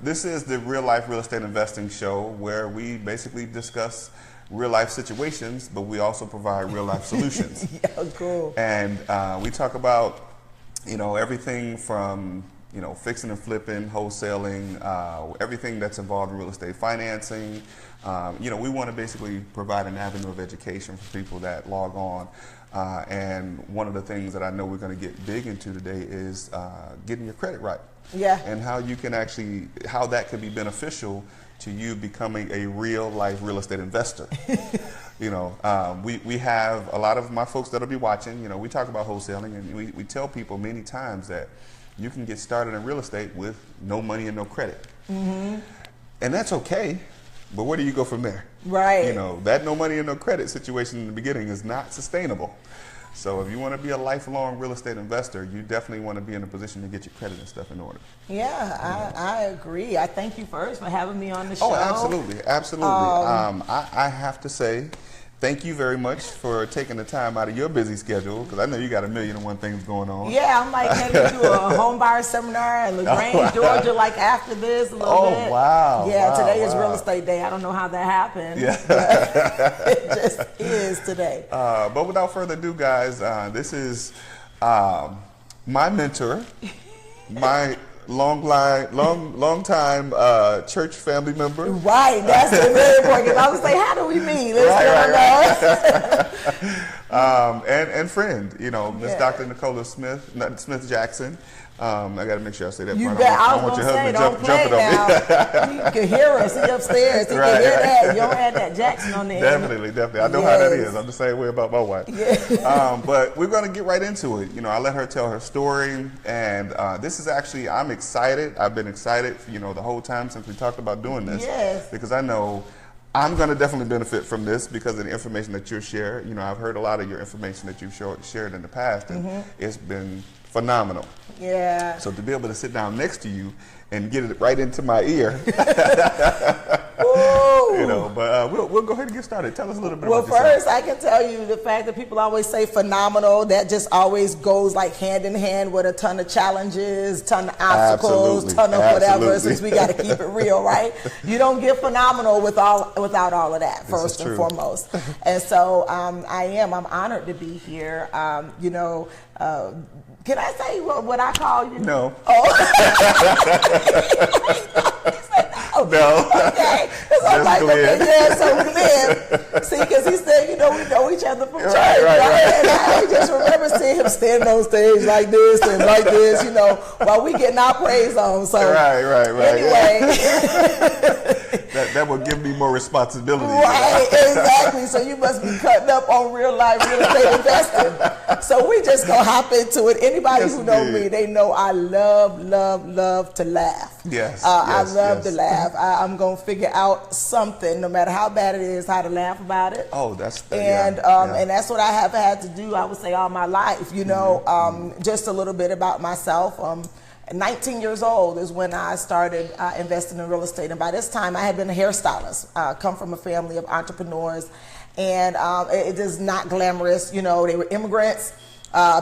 This is the Real Life Real Estate Investing Show, where we basically discuss real life situations, but we also provide real life solutions. Yeah, cool. And we talk about, everything from, fixing and flipping, wholesaling, everything that's involved in real estate financing. We want to basically provide an avenue of education for people that log on. And one of the things that I know we're going to get big into today is getting your credit right. Yeah. And how you can how that can be beneficial to you becoming a real life real estate investor. We have a lot of my folks that'll be watching, we talk about wholesaling, and we tell people many times that you can get started in real estate with no money and no credit. Mm-hmm. And that's okay, but where do you go from there? Right. That no money and no credit situation in the beginning is not sustainable. So if you want to be a lifelong real estate investor, you definitely want to be in a position to get your credit and stuff in order. Yeah, I agree. I thank you first for having me on the show. Oh, absolutely. I have to say, thank you very much for taking the time out of your busy schedule, because I know you got 1,000,001 things going on. Yeah, I'm like heading to a home buyer seminar in LaGrange, Georgia, like after this a little bit. Oh, wow. Yeah, today is real estate day. I don't know how that happened. Yeah. It just is today. But without further ado, guys, this is my mentor, my long time church family member. Right, that's very important. I was say, how do we meet? And friend, Miss Dr. Nicola Smith Jackson. I got to make sure I say that. You bet. I don't want your husband jumping on me. You can hear us. He's upstairs. He can hear that. You don't have that Jackson on there. Definitely. I know how that is. I'm the same way about my wife. Yeah. But we're going to get right into it. I let her tell her story, and this is actually, I'm excited. I've been excited, the whole time since we talked about doing this. Yes. Because I know I'm going to definitely benefit from this because of the information that you share. I've heard a lot of your information that you've shared in the past, and it's been phenomenal. Yeah. So to be able to sit down next to you and get it right into my ear, but we'll go ahead and get started. Tell us a little bit about yourself. Well, first, I can tell you the fact that people always say phenomenal, that just always goes like hand in hand with a ton of challenges, ton of obstacles, ton of whatever, since we got to keep it real, right? You don't get phenomenal without all of that, first and foremost. And so I'm honored to be here. Can I say what I call you? No. Oh. No. Okay. So like, okay, so Glenn, see, because he said, we know each other from church, right? And I just remember seeing him standing on stage like this and like this, while we getting our praise on. So right. Anyway. That will give me more responsibility. Right, exactly. So you must be cutting up on real life real estate investing. So we just gonna hop into it. Anybody who knows me, they know I love to laugh. Yes. I love to laugh. I'm gonna figure out something, no matter how bad it is, how to laugh about it. Oh, that's and that's what I have had to do. I would say all my life. Just a little bit about myself. 19 years old is when I started investing in real estate, and by this time I had been a hairstylist. Come from a family of entrepreneurs, and it is not glamorous. They were immigrants.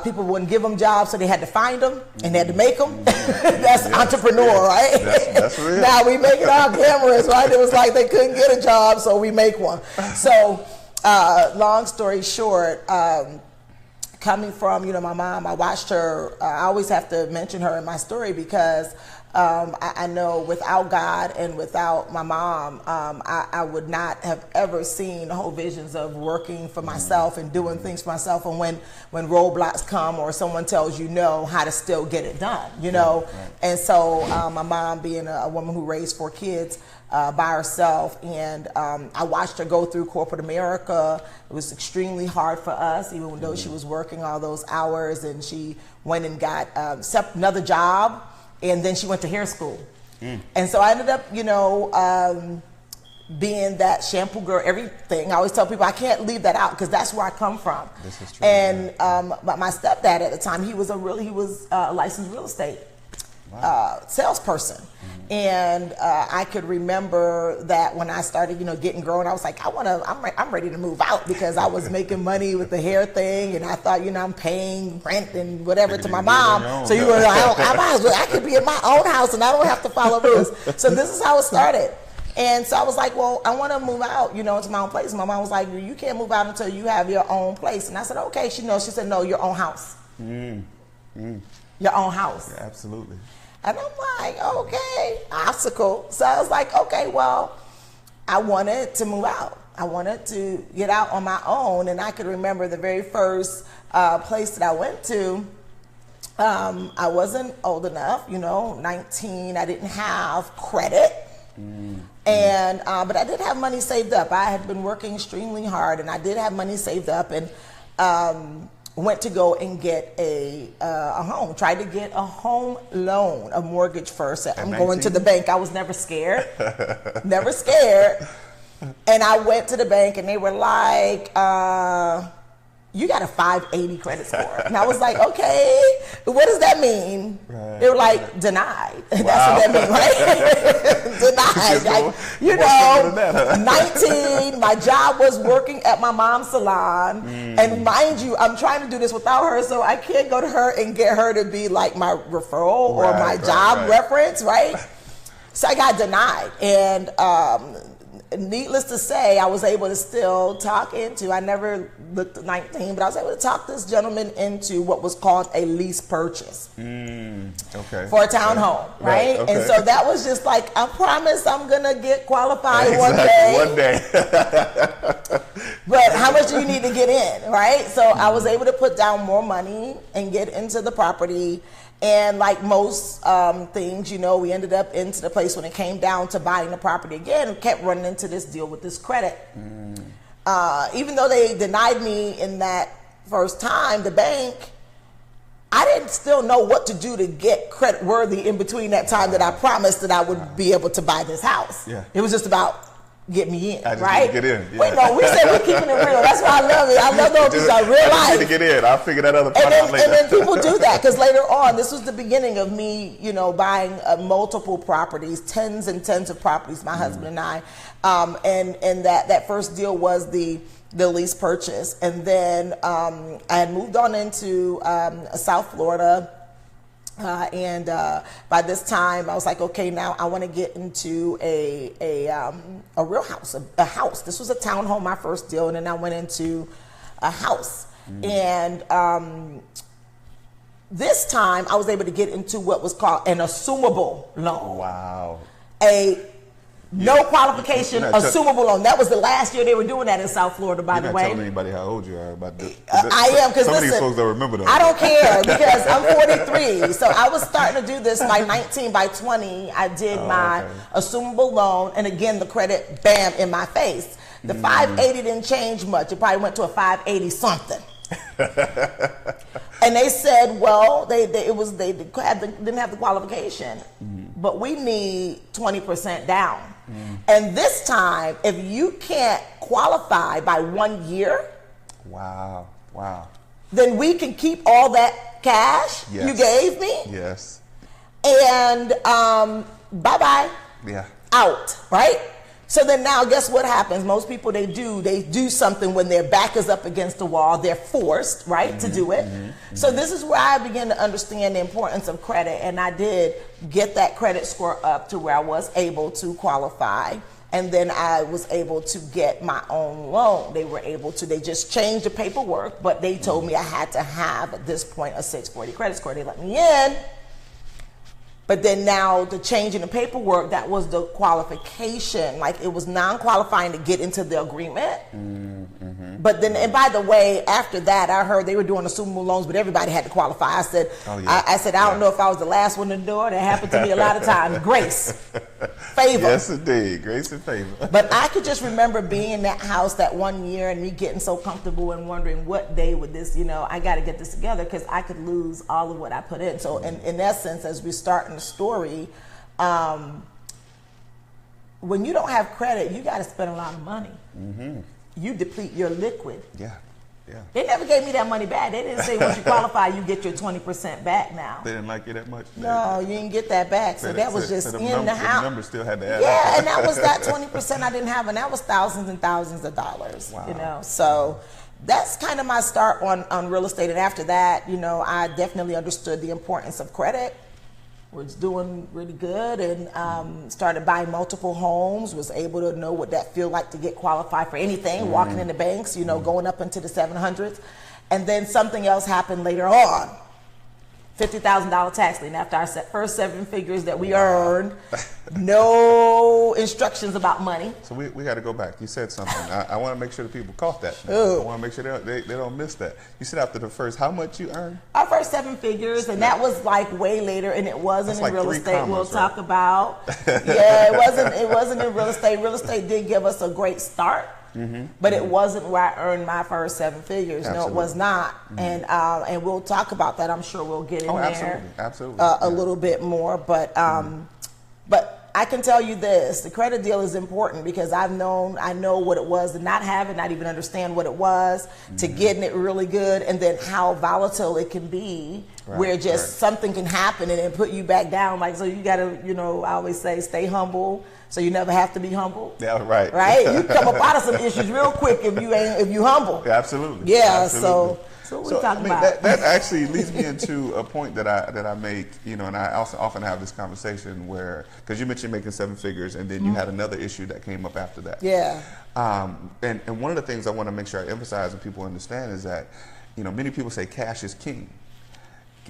People wouldn't give them jobs, so they had to find them and they had to make them. That's entrepreneur, right? That's real. Now we make it all glamorous, right? It was like they couldn't get a job, so we make one. So, long story short. Coming from, my mom, I watched her. I always have to mention her in my story because I know without God and without my mom, I would not have ever seen the whole visions of working for myself and doing things for myself. And when roadblocks come or someone tells you no, how to still get it done, Right. And so my mom being a woman who raised 4 kids, by herself, and I watched her go through corporate America. It was extremely hard for us, even though she was working all those hours, and she went and got another job, and then she went to hair school. And so I ended up, being that shampoo girl, everything. I always tell people I can't leave that out because that's where I come from. This is true. And but my stepdad at the time, he was a licensed real estate salesperson. And I could remember that when I started, getting grown, I was like, I'm ready to move out, because I was making money with the hair thing, and I thought, I'm paying rent and whatever to my mom. So I could be in my own house and I don't have to follow rules. So this is how it started. And so I was like, well, I want to move out, into my own place. My mom was like, you can't move out until you have your own place. And I said, okay. She said, no, your own house. Your own house. Yeah, absolutely. And I'm like, okay, obstacle. So I was like, okay, well, I wanted to move out. I wanted to get out on my own. And I could remember the very first place that I went to. I wasn't old enough, 19. I didn't have credit. And but I did have money saved up. I had been working extremely hard, and I did have money saved up, and went to go and get a home. Tried to get a home loan, a mortgage first. I'm going to the bank. I was never scared, never scared. And I went to the bank, and they were like, you got a 580 credit score. And I was like, okay, what does that mean? Right. They were like, denied. Wow. That's what that means, right? Denied. 19, my job was working at my mom's salon. And mind you, I'm trying to do this without her, so I can't go to her and get her to be like my referral or my job reference, right? So I got denied. And needless to say, I was able to still talk into, I never looked at 19, but I was able to talk this gentleman into what was called a lease purchase for a townhome, right? Okay. And so that was just like, I promise I'm going to get qualified one day. But how much do you need to get in, right? So I was able to put down more money and get into the property. And like most things, we ended up into the place when it came down to buying the property again, and kept running into this deal with this credit. Even though they denied me in that first time, the bank, I didn't still know what to do to get credit worthy in between that time that I promised that I would be able to buy this house. Yeah. It was just about get me in, right? Get in. Yeah. Wait, no, we said we're keeping it real. That's why I love it. I love those people. Real life. I need to get in. I'll figure that other part out later. And then people do that, because later on, this was the beginning of me, buying multiple properties, tens and tens of properties, my husband and I. And that first deal was the lease purchase. And then I had moved on into South Florida. And by this time, I was like, okay, now I want to get into a real house, a house. This was a townhome, my first deal, and then I went into a house. And this time, I was able to get into what was called an assumable loan. Wow. No qualification, assumable loan. That was the last year they were doing that in South Florida, by the way. You're not telling anybody how old you are about this. I am, because some of these folks don't remember that. I don't care, because I'm 43. So I was starting to do this by 19, by 20. I did my assumable loan, and again, the credit, bam, in my face. The 580 didn't change much. It probably went to a 580 something. And they said, well, they didn't have the qualification, but we need 20% down. And this time, if you can't qualify by 1 year, then we can keep all that cash you gave me. Yes. And bye-bye. Yeah. Out, right? So then now, guess what happens? Most people, they do something when their back is up against the wall. They're forced, right, to do it. So this is where I began to understand the importance of credit. And I did get that credit score up to where I was able to qualify. And then I was able to get my own loan. They just changed the paperwork, but they told me I had to have, at this point, a 640 credit score. They let me in. But then now the change in the paperwork, that was the qualification. Like, it was non-qualifying to get into the agreement. But then, and by the way, after that, I heard they were doing assumable loans, but everybody had to qualify. I said, I don't know if I was the last one to do it. That happened to me a lot of times. Grace, favor. Yes, indeed. Grace and favor. But I could just remember being in that house that 1 year and me getting so comfortable and wondering what day would this, I got to get this together, because I could lose all of what I put in. So in essence, as we start in the story, when you don't have credit, you got to spend a lot of money. You deplete your liquid. Yeah. Yeah. They never gave me that money back. They didn't say once you qualify, you get your 20% back now. They didn't like you that much? No, you didn't get that back. So that was just in the house. The numbers still had to add up. Yeah, and that was that 20% I didn't have, and that was thousands and thousands of dollars. Wow. You know, so that's kind of my start on real estate. And after that, you know, I definitely understood the importance of credit. Was doing really good, and started buying multiple homes. Was able to know what that feel like to get qualified for anything. Walking in the banks, you know, going up into the 700s, and then something else happened later on. $50,000 tax lien after our first 7 figures that we earned. No instructions about money. So we got to go back. You said something. I want to make sure the people caught that. I want to make sure they don't miss that. You said after the first, how much you earned? Our first 7 figures, and that was like way later, and it wasn't in real estate. We'll talk about. Yeah, it wasn't in real estate. Real estate did give us a great start. But it wasn't where I earned my first 7 figures. Absolutely. No, it was not. And we'll talk about that. I'm sure we'll get in there absolutely. A little bit more. But I can tell you this: the credit deal is important because I know what it was to not have it, not even understand what it was, to getting it really good, and then how volatile it can be, where just something can happen and then put you back down. Like, so you got to, you know, I always say, stay humble. So you never have to be humble. Yeah, right. Right? You come up out of some issues real quick if you humble. Yeah, absolutely. Yeah. Absolutely. So what we talking about? That actually leads me into a point that I make, you know, and I also often have this conversation where, because you mentioned making 7 figures, and then you had another issue that came up after that. Yeah. And one of the things I want to make sure I emphasize and people understand is that, you know, many people say cash is king.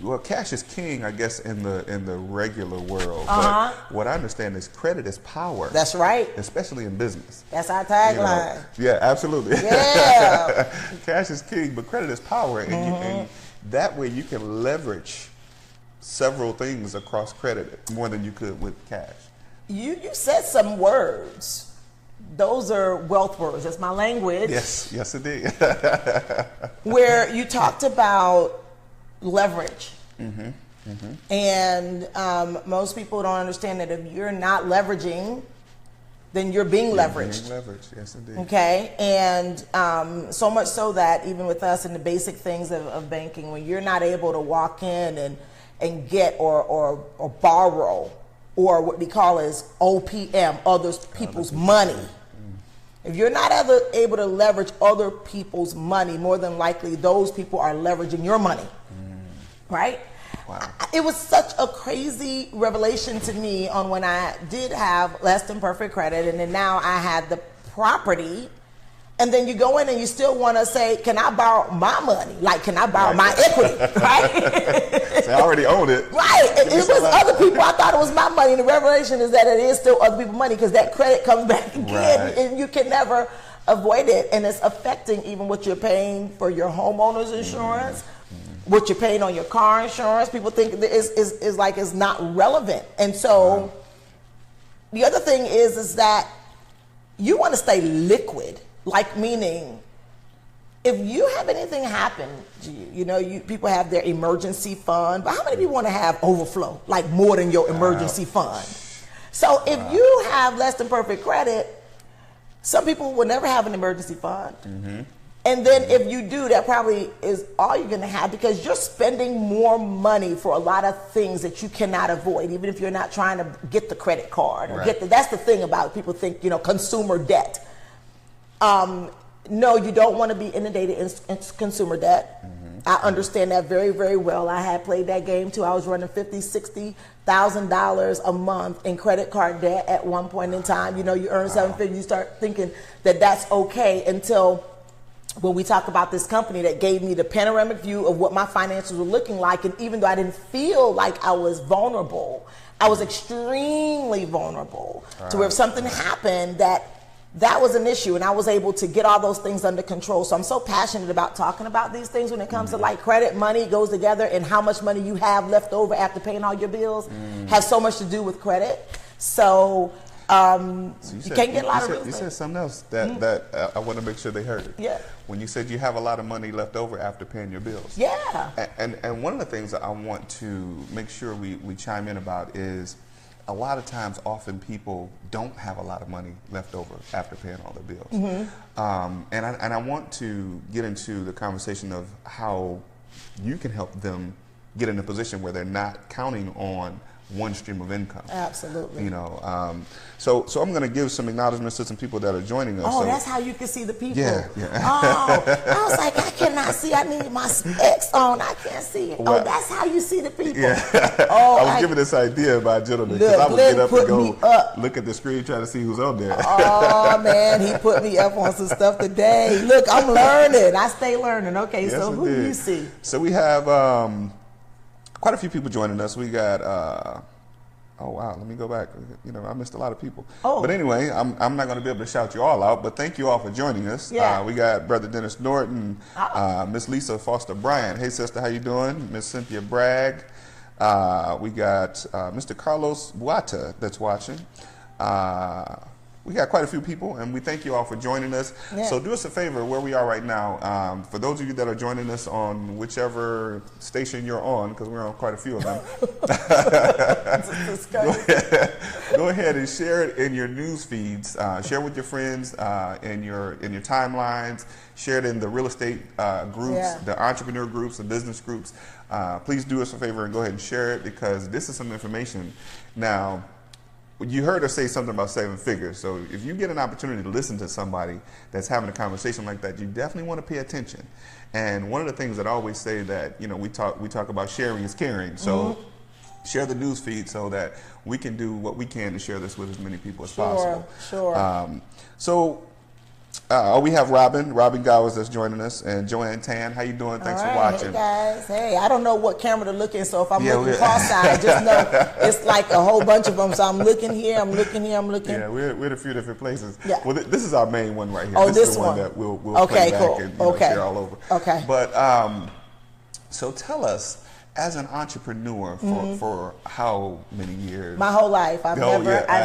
Well, cash is king, I guess, in the regular world. But what I understand is credit is power. That's right. Especially in business. That's our tagline. You know? Yeah, absolutely. Yeah. Cash is king, but credit is power, and that way you can leverage several things across credit more than you could with cash. You said some words. Those are wealth words. That's my language. Yes, indeed. Where you talked about leverage. And most people don't understand that if you're not leveraging, then you're being leveraged. Being leveraged, yes indeed. Okay, and so much so that even with us in the basic things of banking, when you're not able to walk in and get or borrow, or what we call is OPM, other people's money. If you're not ever able to leverage other people's money, more than likely those people are leveraging your money. Right? Wow. It was such a crazy revelation to me on when I did have less than perfect credit, and then now I had the property, and then you go in and you still want to say, can I borrow my money? Like, can I borrow my equity? Right? So I already own it. Right. It was other people. I thought it was my money, and the revelation is that it is still other people's money, because that credit comes back again, and you can never avoid it, and it's affecting even what you're paying for your homeowner's insurance. What you're paying on your car insurance. People think is like it's not relevant. And so the other thing is that you want to stay liquid, like meaning if you have anything happen to you, you know, people have their emergency fund, but how many people want to have overflow, like more than your emergency fund? So if you have less than perfect credit, some people will never have an emergency fund. And then if you do, that probably is all you're going to have, because you're spending more money for a lot of things that you cannot avoid, even if you're not trying to get the credit card or that's the thing about it. People think, you know, consumer debt. No, you don't want to be inundated in consumer debt. I understand that very, very well. I had played that game too. I was running $50,000, $60,000 a month in credit card debt at one point in time. You know, you earn 7 figures, you start thinking that that's okay, until when we talk about this company that gave me the panoramic view of what my finances were looking like. And even though I didn't feel like I was vulnerable, I was extremely vulnerable to where if something happened, that was an issue, and I was able to get all those things under control. So I'm so passionate about talking about these things when it comes to like credit. Money goes together, and how much money you have left over after paying all your bills has so much to do with credit. So you can't get a lot of real estate. You said something else that I want to make sure they heard. Yeah. When you said you have a lot of money left over after paying your bills. Yeah. And one of the things that I want to make sure we chime in about is, a lot of times, often people don't have a lot of money left over after paying all their bills. And I want to get into the conversation of how you can help them get in a position where they're not counting on one stream of income. Absolutely. You know, so I'm going to give some acknowledgments to some people that are joining us. Oh, so, that's how you can see the people. Yeah. Oh, I was like, I cannot see. I need my specs on. I can't see it. Well, oh, that's how you see the people. Yeah. Oh, I was given this idea by a gentleman because I would Glenn get up and put go me up. look at the screen, try to see who's on there. Oh man, he put me up on some stuff today. Look, I'm learning. I stay learning. Okay, Yes, so who do you see? So we have quite a few people joining us. We got. Oh wow! Let me go back. You know, I missed a lot of people. Oh. But anyway, I'm not going to be able to shout you all out. But thank you all for joining us. Yeah. We got Brother Dennis Norton, Miss Lisa Foster Bryant. Hey sister, how you doing? Miss Cynthia Bragg. We got Mr. Carlos Buata that's watching. We got quite a few people, and we thank you all for joining us. Yeah. So do us a favor where we are right now. For those of you that are joining us on whichever station you're on, because we're on quite a few of them, go ahead and share it in your news feeds. Share with your friends in your timelines. Share it in the real estate groups, the entrepreneur groups, the business groups. Please do us a favor and go ahead and share it, because this is some information. Now, you heard her say something about 7 figures. So if you get an opportunity to listen to somebody that's having a conversation like that, you definitely want to pay attention. And one of the things that I always say that, you know, we talk about sharing is caring. So share the news feed so that we can do what we can to share this with as many people as possible. Sure. We have Robin Gowers that's joining us, and Joanne Tan. How you doing? Thanks for watching. Hey guys. Hey, I don't know what camera to look in, so if I'm looking cross-eyed, just know it's like a whole bunch of them. So I'm looking here, I'm looking here, I'm looking. Yeah, we're in a few different places. Yeah. Well, this is our main one right here. Oh, this is this the one that we'll play back and share all over. Okay. But so tell us, as an entrepreneur for how many years? My whole life. I've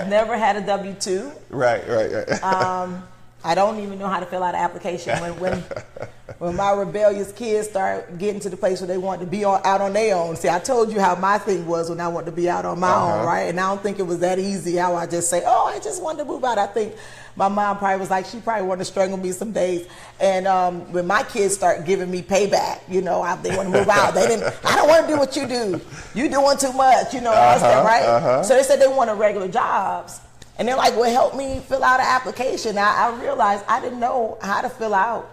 never had a W-2. Right. I don't even know how to fill out an application when my rebellious kids start getting to the place where they want to be out on their own. See, I told you how my thing was when I wanted to be out on my own, right? And I don't think it was that easy how I just say, oh, I just wanted to move out. I think my mom probably was like, she probably wanted to strangle me some days. And when my kids start giving me payback, you know, they want to move out. I don't want to do what you do. You doing too much, you know, all that, right? So they said they wanted regular jobs. And they're like, well, help me fill out an application. I realized I didn't know how to fill out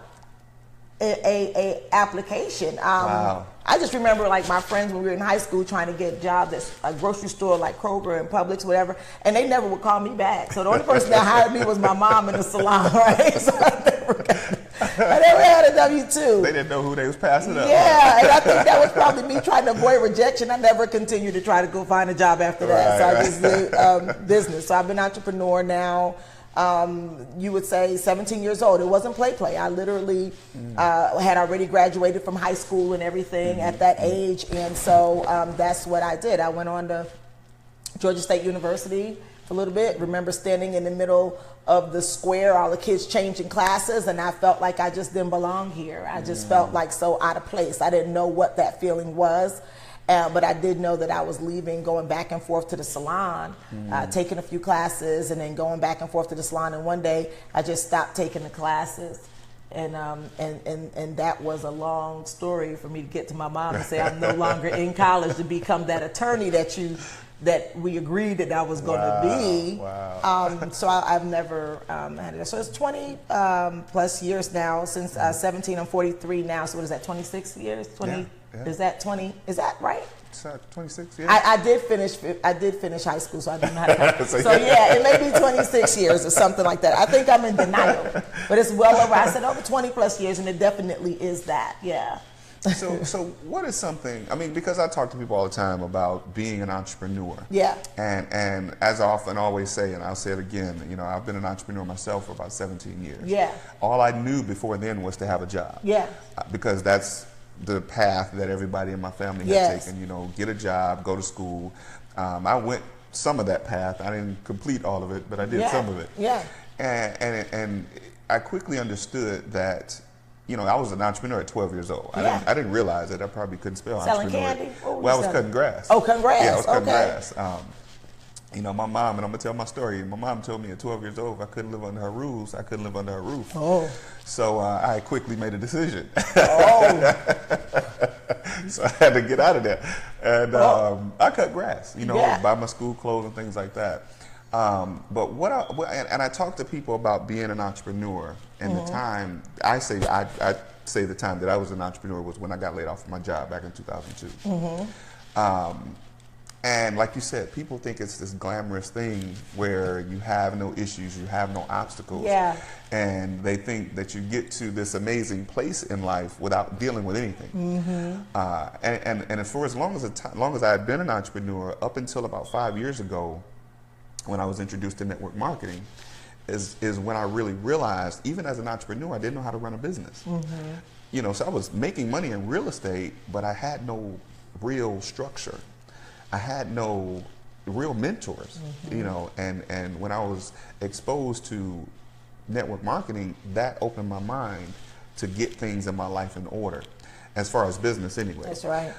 a application. Wow. I just remember like my friends when we were in high school trying to get jobs at a grocery store like Kroger and Publix, whatever, and they never would call me back. So the only person that hired me was my mom in the salon, right? So I never had a W-2. They didn't know who they was passing up. Yeah, and I think that was probably me trying to avoid rejection. I never continued to try to go find a job after that. So I just did business. So I've been an entrepreneur now. You would say 17 years old. It wasn't play. I literally had already graduated from high school and everything at that age. And so that's what I did. I went on to Georgia State University for a little bit. Remember standing in the middle of the square, all the kids changing classes, and I felt like I just didn't belong here. I just felt like so out of place. I didn't know what that feeling was. But I did know that I was leaving, going back and forth to the salon, taking a few classes, and then going back and forth to the salon. And one day, I just stopped taking the classes, and that was a long story for me to get to my mom and say I'm no longer in college to become that attorney that we agreed that I was going to be. Wow. So I've never had it. So it's 20 plus years now since 17. I'm 43 now. So what is that? 26 years? 20. Yeah. Is that 20? Is that right? 26 years. I did finish high school, so I don't know how to count. So yeah, it may be 26 years or something like that. I think I'm in denial, but it's well over. I said over 20 plus years, and it definitely is that. Yeah. So what is something? I mean, because I talk to people all the time about being an entrepreneur. Yeah. And as I often always say, and I'll say it again, you know, I've been an entrepreneur myself for about 17 years. Yeah. All I knew before then was to have a job. Yeah. Because that's the path that everybody in my family had taken. You know, get a job, go to school. I went some of that path. I didn't complete all of it, but I did some of it. Yeah. And I quickly understood that, you know, I was an entrepreneur at 12 years old. Yeah. I didn't realize it. I probably couldn't spell Selling entrepreneur. candy? Well, I was cutting grass. Oh, cutting grass. Yeah, I was cutting okay. grass. You know, my mom, and I'm gonna tell my story. My mom told me at 12 years old, if I couldn't live under her rules, I couldn't live under her roof. Oh. So I quickly made a decision. Oh. So I had to get out of there, and I cut grass. You know, buy my school clothes and things like that. But I talk to people about being an entrepreneur, and the time I say the time that I was an entrepreneur was when I got laid off from my job back in 2002. And like you said, people think it's this glamorous thing where you have no issues, you have no obstacles, and they think that you get to this amazing place in life without dealing with anything. And for as long as I had been an entrepreneur, up until about 5 years ago, when I was introduced to network marketing, is when I really realized, even as an entrepreneur, I didn't know how to run a business. You know, so I was making money in real estate, but I had no real structure. I had no real mentors, you know, and when I was exposed to network marketing, that opened my mind to get things in my life in order, as far as business anyway. That's right.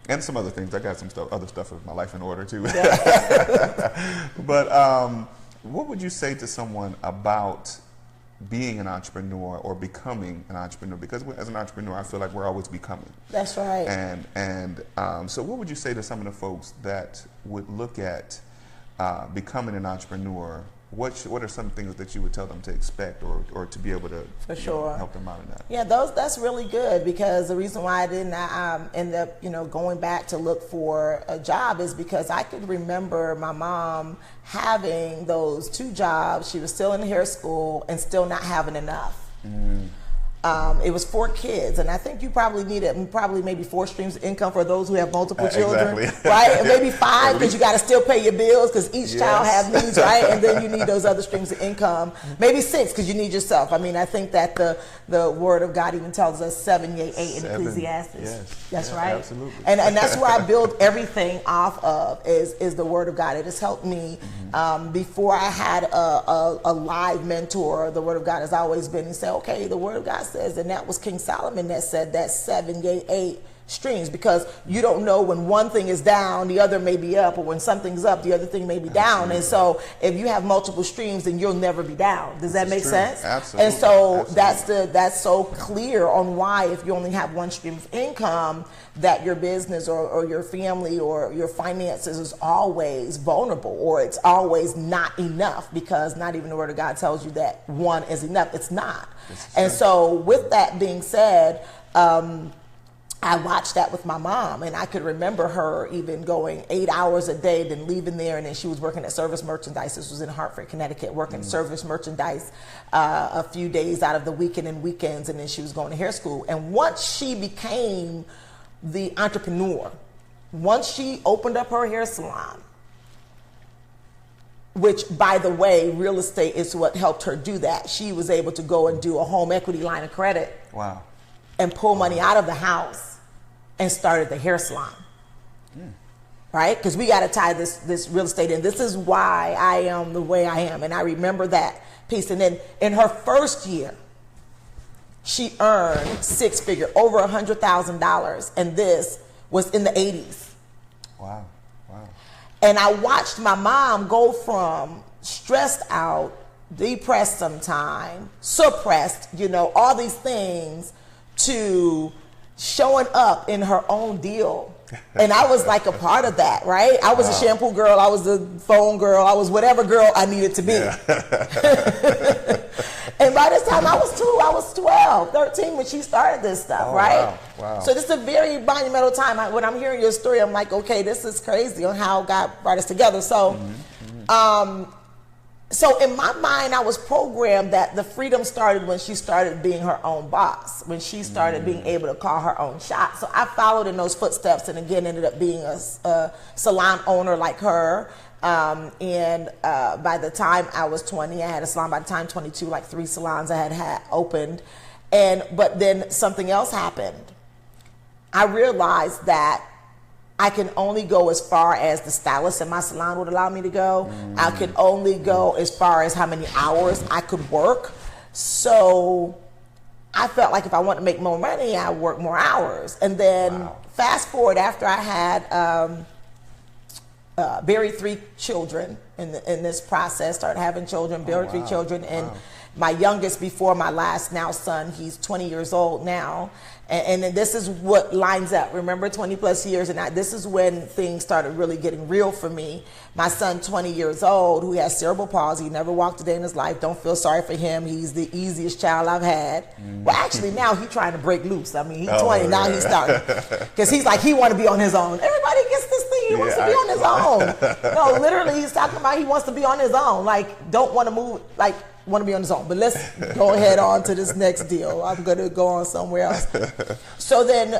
And some other things. I got some other stuff in my life in order too. Yeah. But what would you say to someone about being an entrepreneur or becoming an entrepreneur? Because as an entrepreneur, I feel like we're always becoming. That's right. And so what would you say to some of the folks that would look at becoming an entrepreneur? What are some things that you would tell them to expect or to be able to help them out in that? Yeah, that's really good, because the reason why I didn't end up going back to look for a job is because I could remember my mom having those 2 jobs. She was still in hair school and still not having enough. It was 4 kids, and I think you probably needed maybe 4 streams of income for those who have multiple children, right? And maybe 5, because you got to still pay your bills, because each child has needs, right? And then you need those other streams of income. Maybe 6, because you need yourself. I mean, I think that the Word of God even tells us 7, yea, 8 in Ecclesiastes. Yes. That's right. Absolutely. And that's where I build everything off of is the Word of God. It has helped me. Before I had a live mentor, the Word of God has always been. He said, okay, the Word of God says, and that was King Solomon that said that 7, yea, 8 streams, because you don't know when one thing is down, the other may be up, or when something's up, the other thing may be down. And so if you have multiple streams, then you'll never be down. Does that make sense? Absolutely. And so that's so clear on why, if you only have one stream of income, that your business or your family or your finances is always vulnerable, or it's always not enough, because not even the Word of God tells you that one is enough. It's not. And so with that being said, I watched that with my mom, and I could remember her even going 8 hours a day, then leaving there, and then she was working at Service Merchandise. This was in Hartford, Connecticut, working Service Merchandise a few days out of the weekend and weekends, and then she was going to hair school. And once she became the entrepreneur, once she opened up her hair salon, which, by the way, real estate is what helped her do that. She was able to go and do a home equity line of credit. Wow. And pull money out of the house and started the hair salon. Right? Because we got to tie this real estate in. This is why I am the way I am. And I remember that piece. And then in her first year, she earned 6-figure, over $100,000. And this was in the 80s. Wow. Wow. And I watched my mom go from stressed out, depressed sometime, suppressed, all these things, to showing up in her own deal. And I was like a part of that, right? I was a shampoo girl, I was the phone girl, I was whatever girl I needed to be. Yeah. And by this time I was 12, 13 when she started this stuff, right? Wow. So this is a very monumental time. When I'm hearing your story, I'm like, okay, this is crazy on how God brought us together. So, so in my mind, I was programmed that the freedom started when she started being her own boss, when she started being able to call her own shots. So I followed in those footsteps, and again ended up being a salon owner like her. And by the time I was 20, I had a salon. By the time 22, like 3 salons I had opened. But then something else happened. I realized that I can only go as far as the stylist in my salon would allow me to go. I could only go as far as how many hours I could work. So I felt like if I wanted to make more money, I would work more hours. And then fast forward, after I had buried 3 children in this process. Started having children, buried 3 children, and my youngest before my last now son, he's 20 years old now. And this is what lines up. Remember, 20 plus years, and this is when things started really getting real for me. My son, 20 years old, who has cerebral palsy, never walked a day in his life. Don't feel sorry for him. He's the easiest child I've had. Well, actually, now he's trying to break loose. I mean, he's 20, now he's starting. Because he's like, he want to be on his own. Everybody gets this thing, he wants to be on his own. No, literally, he's talking about he wants to be on his own. Like, don't want to move, like, want to be on his own. But let's go ahead on to this next deal. I'm going to go on somewhere else. So then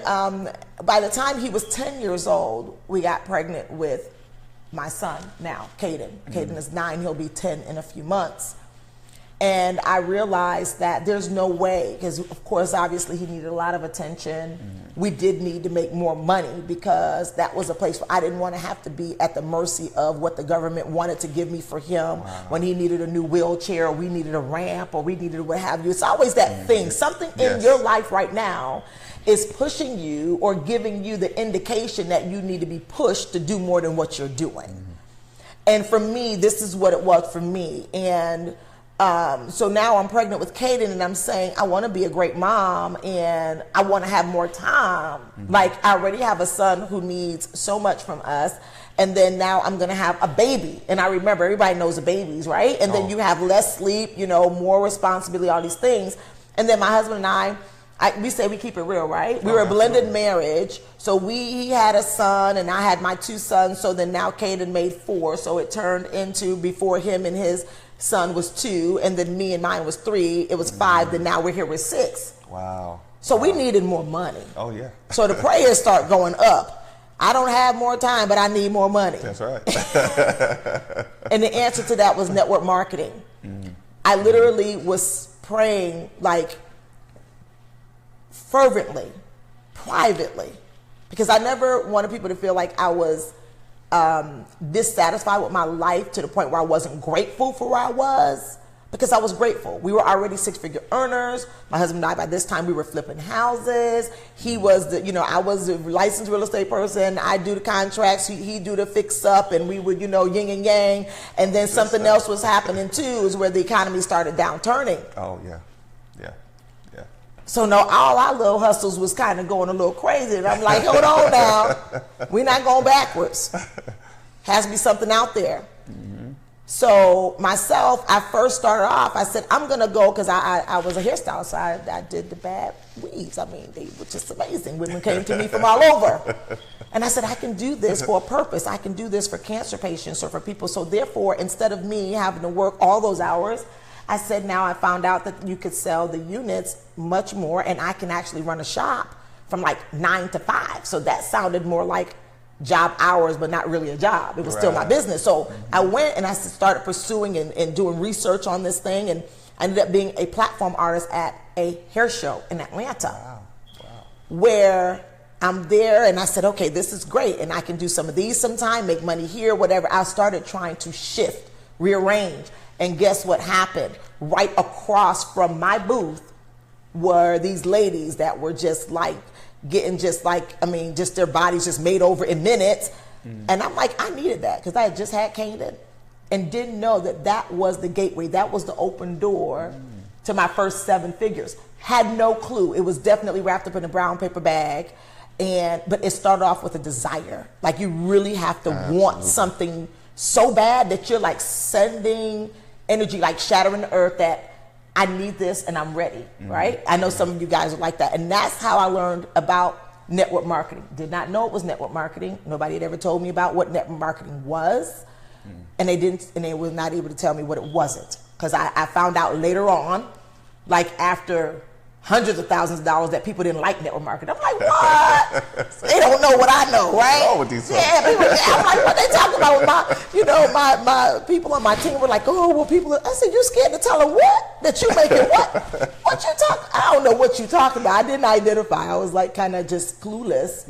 by the time he was 10 years old, we got pregnant with my son now, Caden. Caden is 9. He'll be 10 in a few months. And I realized that there's no way, because of course, obviously he needed a lot of attention. We did need to make more money, because that was a place where I didn't want to have to be at the mercy of what the government wanted to give me for him when he needed a new wheelchair, or we needed a ramp, or we needed what have you. It's always that thing. Something in your life right now is pushing you or giving you the indication that you need to be pushed to do more than what you're doing. And for me, this is what it was for me. And so now I'm pregnant with Caden, and I'm saying I want to be a great mom, and I want to have more time. Like, I already have a son who needs so much from us, and then now I'm going to have a baby. And I remember, everybody knows the babies, right? And then you have less sleep, you know, more responsibility, all these things. And then my husband and I we say we keep it real, right? We were a blended marriage. So he had a son, and I had my 2 sons. So then now Caden made 4. So it turned into, before him and his son was 2, and then me and mine was 3. It was 5. Then now we're here with 6. Wow. So we needed more money. Oh, yeah. So the prayers start going up. I don't have more time, but I need more money. That's right. And the answer to that was network marketing. I literally was praying, like, fervently, privately, because I never wanted people to feel like I was dissatisfied with my life to the point where I wasn't grateful for where I was, because I was grateful. We were already 6-figure earners. My husband and I, by this time, we were flipping houses. He was the, I was a licensed real estate person. I do the contracts. He do the fix up, and we would, yin and yang. And then something else was happening too, is where the economy started downturning. Oh, yeah. So no, all our little hustles was kind of going a little crazy. And I'm like, hold on now. We're not going backwards. Has to be something out there. So myself, I first started off, I said, I'm going to go, because I was a hairstylist, so I did the bad weaves. I mean, they were just amazing. Women came to me from all over. And I said, I can do this for a purpose. I can do this for cancer patients or for people. So therefore, instead of me having to work all those hours, I said, now I found out that you could sell the units much more, and I can actually run a shop from like 9 to 5. So that sounded more like job hours, but not really a job. It was still my business. So I went and I started pursuing and doing research on this thing, and I ended up being a platform artist at a hair show in Atlanta, where I'm there, and I said, okay, this is great, and I can do some of these sometime, make money here, whatever. I started trying to shift, rearrange. And guess what happened? Right across from my booth were these ladies that were just like getting just their bodies just made over in minutes. And I'm like, I needed that, because I had just had Caden and didn't know that that was the gateway. That was the open door to my first 7 figures. Had no clue. It was definitely wrapped up in a brown paper bag. But it started off with a desire. Like, you really have to want something so bad that you're like sending energy, like shattering the earth, that I need this and I'm ready, right? I know some of you guys are like that. And that's how I learned about network marketing. Did not know it was network marketing. Nobody had ever told me about what network marketing was. And they were not able to tell me what it wasn't. Because I found out later on, like after hundreds of thousands of dollars, that people didn't like network marketing. I'm like, what? They don't know what I know, right? What's wrong with these folks? I'm like, what they talking about? My people on my team were like, oh, well, people. I said, you scared to tell them what? That you making what? What you talking? I don't know what you talking about. I didn't identify. I was like kind of just clueless.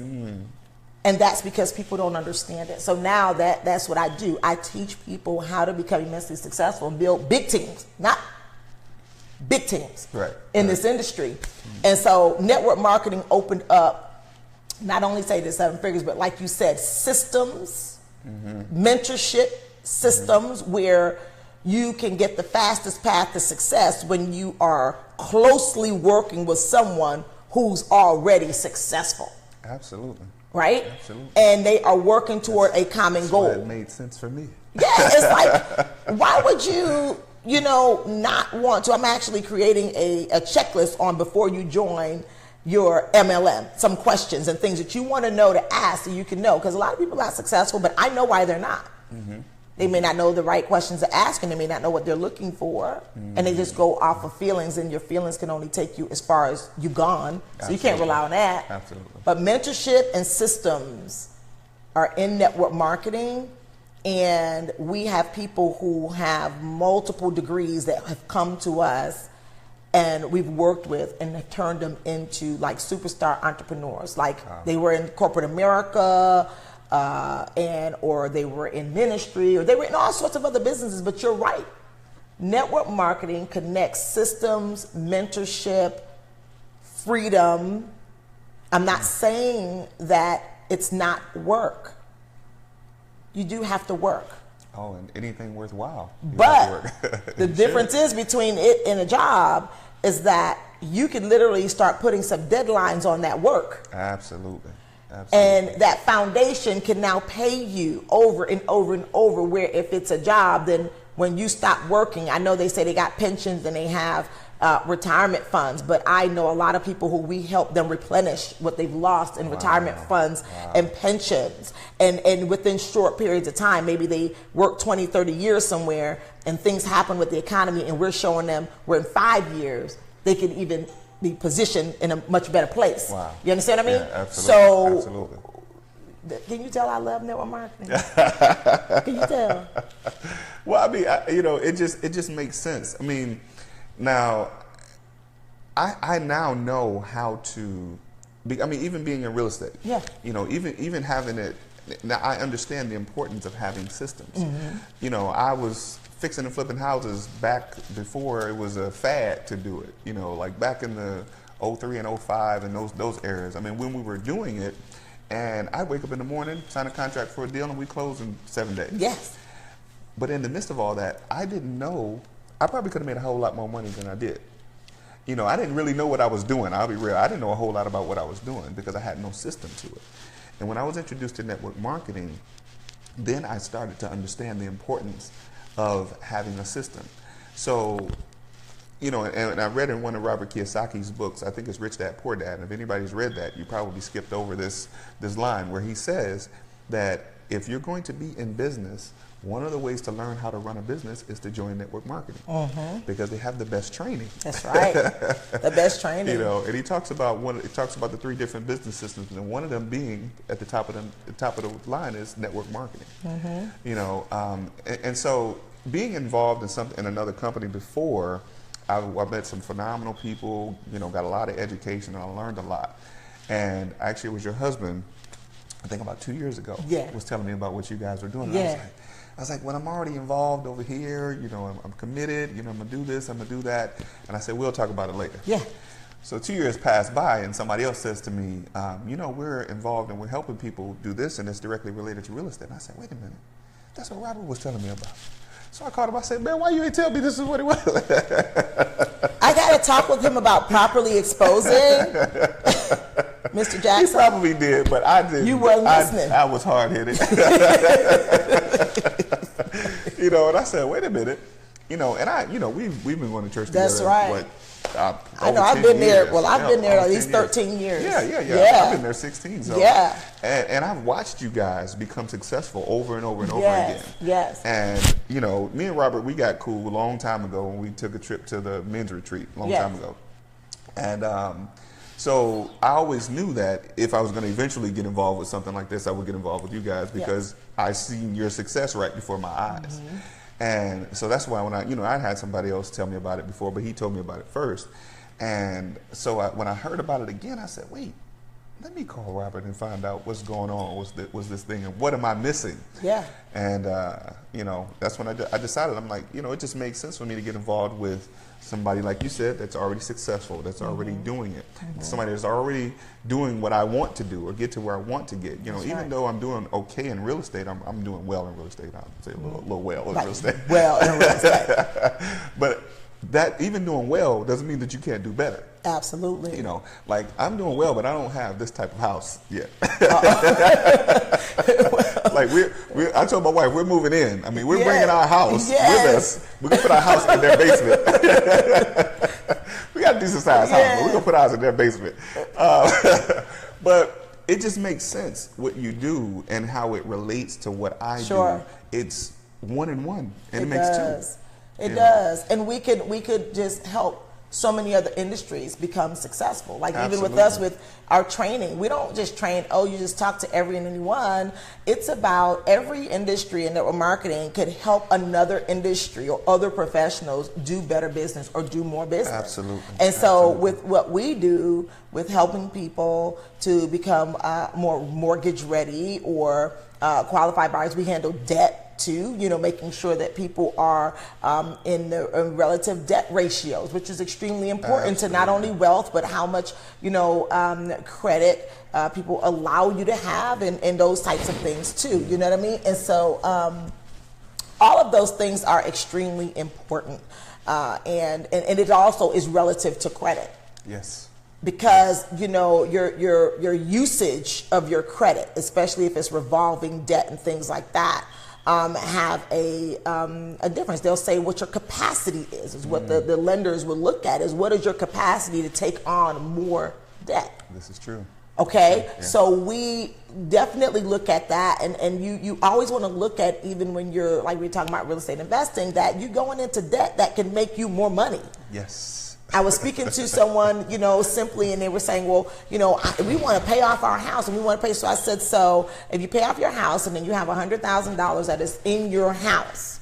And that's because people don't understand it. So now that's what I do. I teach people how to become immensely successful and build big teams, not big teams in this industry. And so network marketing opened up, not only say the 7 figures, but like you said, systems mentorship systems where you can get the fastest path to success when you are closely working with someone who's already successful. Absolutely. Right? Absolutely. And they are working toward a common goal. That made sense for me. Yeah, it's like, why would you, not want to? I'm actually creating a checklist on before you join your MLM, some questions and things that you want to know to ask so you can know. Because a lot of people are successful, but I know why they're not. They may not know the right questions to ask, and they may not know what they're looking for, and they just go off of feelings, and your feelings can only take you as far as you've gone, so you can't rely on that. Absolutely. But mentorship and systems are in network marketing, and we have people who have multiple degrees that have come to us and we've worked with and have turned them into like superstar entrepreneurs. Like they were in corporate America, or they were in ministry, or they were in all sorts of other businesses. But you're right. Network marketing connects systems, mentorship, freedom. I'm not saying that it's not work. You do have to work. Oh, and anything worthwhile. But the difference is between it and a job is that you can literally start putting some deadlines on that work. Absolutely. And that foundation can now pay you over and over and over, where if it's a job, then when you stop working, I know they say they got pensions and they have retirement funds, but I know a lot of people who we help them replenish what they've lost in retirement funds and pensions. And within short periods of time, maybe they work 20, 30 years somewhere and things happen with the economy, and we're showing them where in 5 years they can even be positioned in a much better place. Wow. You understand what I mean? Yeah, absolutely. So, absolutely. Can you tell I love network marketing? Can you tell? Well, I mean, it just makes sense. I mean, now, I now know how to be, even being in real estate. Yeah. Even having it, now I understand the importance of having systems. I was fixing and flipping houses back before it was a fad to do it, like back in the 03 and 05 and those eras. When we were doing it, and I'd wake up in the morning, sign a contract for a deal, and we close in 7 days. Yes. But in the midst of all that, I didn't know, I probably could have made a whole lot more money than I did. I didn't really know what I was doing. I'll be real. I didn't know a whole lot about what I was doing because I had no system to it. And when I was introduced to network marketing, then I started to understand the importance of having a system. So, and I read in one of Robert Kiyosaki's books, I think it's Rich Dad, Poor Dad, and if anybody's read that, you probably skipped over this line where he says that if you're going to be in business, one of the ways to learn how to run a business is to join network marketing because they have the best training. That's right, the best training. And he talks about the 3 different business systems, and one of them being at the top of the line is network marketing. And so being involved in another company before, I met some phenomenal people. Got a lot of education, and I learned a lot. And actually, it was your husband, I think about 2 years ago, was telling me about what you guys were doing. And I was like, when I'm already involved over here, I'm committed, I'm going to do this, I'm going to do that. And I said, we'll talk about it later. Yeah. So 2 years pass by, and somebody else says to me, we're involved and we're helping people do this, and it's directly related to real estate. And I said, wait a minute, that's what Robert was telling me about. So I called him, I said, man, why you ain't tell me this is what it was? I got to talk with him about properly exposing Mr. Jackson. He probably did, but I didn't. You weren't listening. I was hard-headed. And I said, wait a minute. We've been going to church together. That's right. I know, I've been there. Well, I've been there at least 13 years. Yeah. I've been there 16. So. Yeah. And I've watched you guys become successful over and over and over again. Yes. And, me and Robert, we got cool a long time ago when we took a trip to the men's retreat a long time ago. And so I always knew that if I was going to eventually get involved with something like this, I would get involved with you guys because I seen your success right before my eyes. And so that's why when I had somebody else tell me about it before, but he told me about it first. And so when I heard about it again, I said, wait, let me call Robert and find out what's going on. Was this thing, and what am I missing? Yeah. And you know, that's when I decided. I'm like, you know, it just makes sense for me to get involved with somebody like you said that's already successful, that's already doing it, somebody that's already doing what I want to do or get to where I want to get. You know, even though I'm doing okay in real estate, I'm doing well in real estate. I'll say a little well in real estate. Well in real estate. But that even doing well doesn't mean that you can't do better. Absolutely. You know, like I'm doing well, but I don't have this type of house yet. Like I told my wife, we're moving in. I mean, we're bringing our house with us. We're gonna put our house in their basement. We got a decent sized house, but we're gonna put ours in their basement. But it just makes sense what you do and how it relates to what I do. It's 1 and 1, and it makes does. 2. It does, and we could just help so many other industries become successful. Like even with us, with our training, we don't just train, oh, you just talk to every and anyone. It's about every industry and network marketing could help another industry or other professionals do better business or do more business. Absolutely. And so with what we do with helping people to become more mortgage ready or qualified buyers, we handle debt too, you know, making sure that people are in the relative debt ratios, which is extremely important to not only wealth, but how much, you know, credit people allow you to have and those types of things too, you know what I mean? And so all of those things are extremely important. And it also is relative to credit. Yes. Because, you know, your usage of your credit, especially if it's revolving debt and things like that, have a difference. They'll say what your capacity is what the lenders will look at is what is your capacity to take on more debt. This is true. Okay, so we definitely look at that, and you always want to look at, even when you're, like we were talking about real estate investing, that you're going into debt that can make you more money. Yes. I was speaking to someone, you know, simply, and they were saying, well, you know, we want to pay off our house and we want to pay. So I said, so if you pay off your house and then you have $100,000 that is in your house,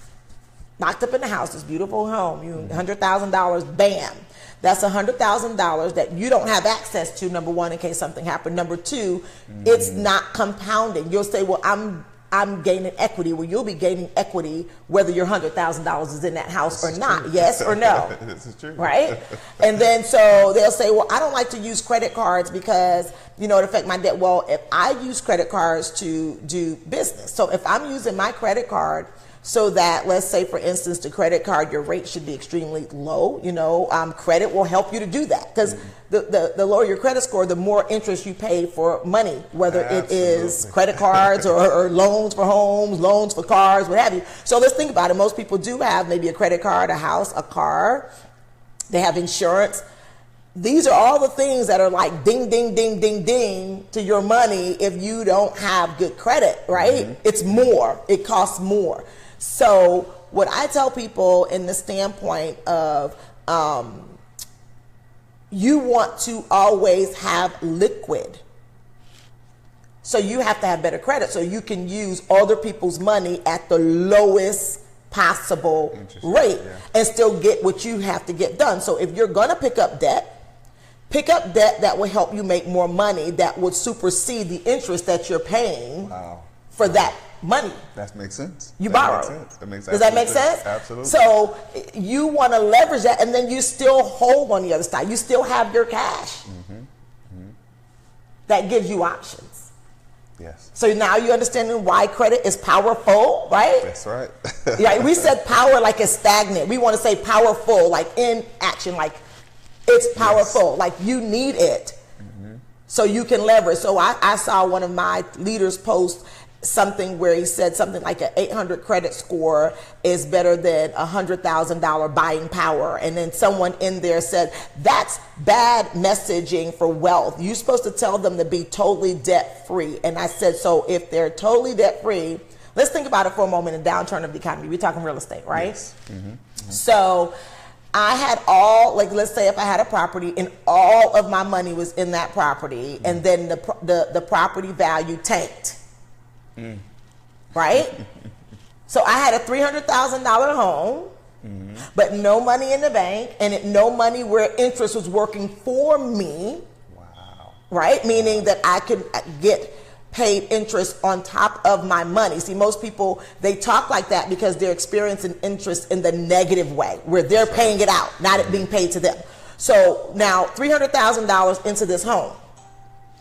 locked up in the house, this beautiful home, you $100,000, bam. That's $100,000 that you don't have access to, number one, in case something happened. Number two, it's not compounding. You'll say, well, I'm gaining equity. Well, you'll be gaining equity whether your $100,000 is in that house or not. Yes or no? This is true. Right? And then so they'll say, well, I don't like to use credit cards because, you know, it affects my debt. Well, if I use credit cards to do business, so if I'm using my credit card so that, let's say, for instance, the credit card, your rate should be extremely low, you know, credit will help you to do that, because the lower your credit score, the more interest you pay for money, whether it is credit cards or loans for homes, loans for cars, what have you. So let's think about it. Most people do have maybe a credit card, a house, a car. They have insurance. These are all the things that are like ding, ding, ding, ding, ding to your money if you don't have good credit, right? It's more. It costs more. So what I tell people in the standpoint of you want to always have liquid. So you have to have better credit so you can use other people's money at the lowest possible rate and still get what you have to get done. So if you're going to pick up debt that will help you make more money, that would supersede the interest that you're paying for that money. That makes sense. You borrow. Does that make sense? Absolutely. So you want to leverage that, and then you still hold on the other side. You still have your cash. That gives you options. Yes. So now you understanding why credit is powerful, right? That's right. Yeah, we said power like it's stagnant. We want to say powerful, like in action, like it's powerful, like you need it so you can leverage. So I saw one of my leaders post something where he said something like an 800 credit score is better than $100,000 buying power. And then someone in there said, that's bad messaging for wealth. You're supposed to tell them to be totally debt free. And I said, so if they're totally debt free, let's think about it for a moment in downturn of the economy. We're talking real estate, right? Yes. So I had all, like, let's say if I had a property and all of my money was in that property, and then the property value tanked. Right? So I had a $300,000 home, but no money in the bank, and no money where interest was working for me. Wow. right? Meaning that I can get paid interest on top of my money. See, most people, they talk like that because they're experiencing interest in the negative way, where they're paying it out, not it being paid to them. So now $300,000 into this home,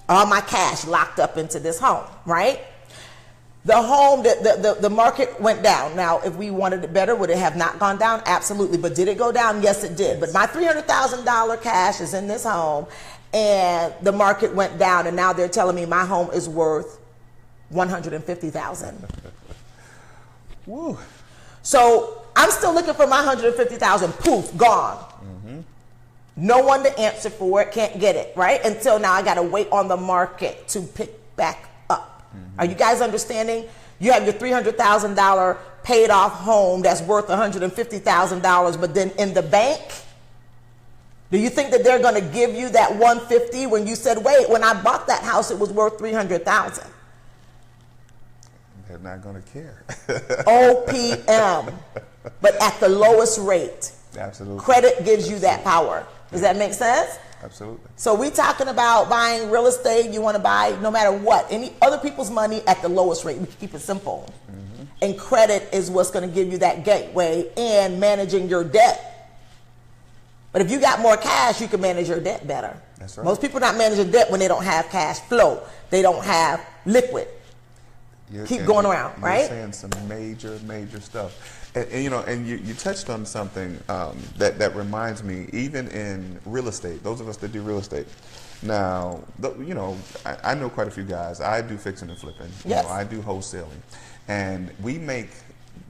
all my cash locked up into this home, right? The home, the market went down. Now, if we wanted it better, would it have not gone down? Absolutely. But did it go down? Yes, it did. But my $300,000 cash is in this home, and the market went down, and now they're telling me my home is worth $150,000. Woo. So I'm still looking for my $150,000. Poof, gone. Mm-hmm. No one to answer for it. Can't get it, right? Until now, I got to wait on the market to pick back up. Mm-hmm. Are you guys understanding? You have your $300,000 paid off home that's worth $150,000, but then in the bank, do you think that they're going to give you that $150 when you said, wait, when I bought that house, it was worth $300,000? They're not going to care. OPM, but at the lowest rate. Absolutely. Credit gives you that power. Does that make sense? Absolutely. So we talking about buying real estate. You want to buy no matter what, any other people's money at the lowest rate. We can keep it simple. Mm-hmm. And credit is what's going to give you that gateway and managing your debt. But if you got more cash, you can manage your debt better. That's right. Most people not managing debt when they don't have cash flow. They don't have liquid. Keep going around, right? You're saying some major stuff. And you know, and you touched on something that reminds me, even in real estate, those of us that do real estate. Now, you know, I know quite a few guys. I do fixing and flipping. Yes. You know, I do wholesaling. And we make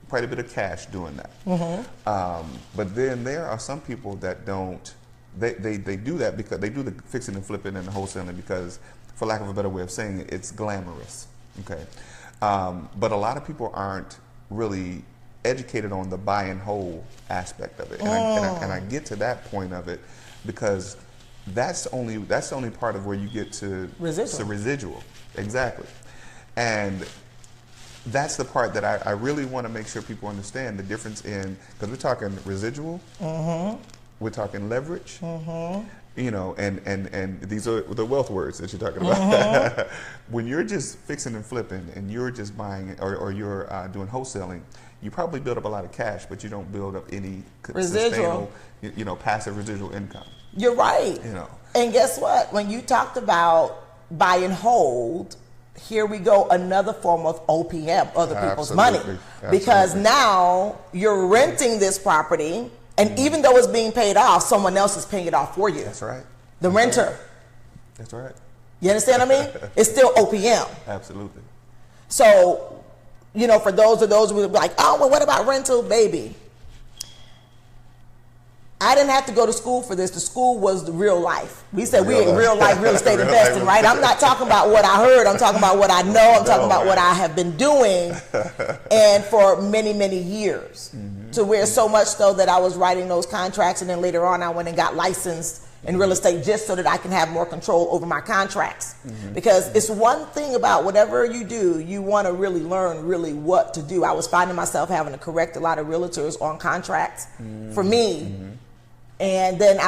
quite a bit of cash doing that. Mm-hmm. But then there are some people that don't, they do that because they do the fixing and flipping and the wholesaling because, for lack of a better way of saying it, it's glamorous. Okay. But a lot of people aren't really educated on the buy and hold aspect of it. And, and I get to that point of it because that's the only part of where you get to residual. Exactly. And that's the part that I really want to make sure people understand the difference in, because we're talking residual, mm-hmm. we're talking leverage, mm-hmm. you know, and these are the wealth words that you're talking about. Mm-hmm. When you're just fixing and flipping and you're just buying or you're doing wholesaling, you probably build up a lot of cash, but you don't build up any sustainable, you know, passive residual income. You're right. You know, and guess what? When you talked about buy and hold, here we go, another form of OPM, other people's money. Because now you're renting this property, and even though it's being paid off, someone else is paying it off for you. That's right. The renter. That's right. You understand what I mean? It's still OPM. Absolutely. So, you know, for those who would be like, oh, well, what about rental, baby? I didn't have to go to school for this. The school was the real life. We said we in real life real estate investing, right? I'm not talking about what I heard. I'm talking about what I know. I'm talking about what I have been doing and for many years. Mm-hmm. To where so much so that I was writing those contracts, and then later on I went and got licensed in real estate just so that I can have more control over my contracts. Mm-hmm. Because it's one thing about whatever you do, you want to really learn really what to do. I was finding myself having to correct a lot of realtors on contracts for me. Mm-hmm. And then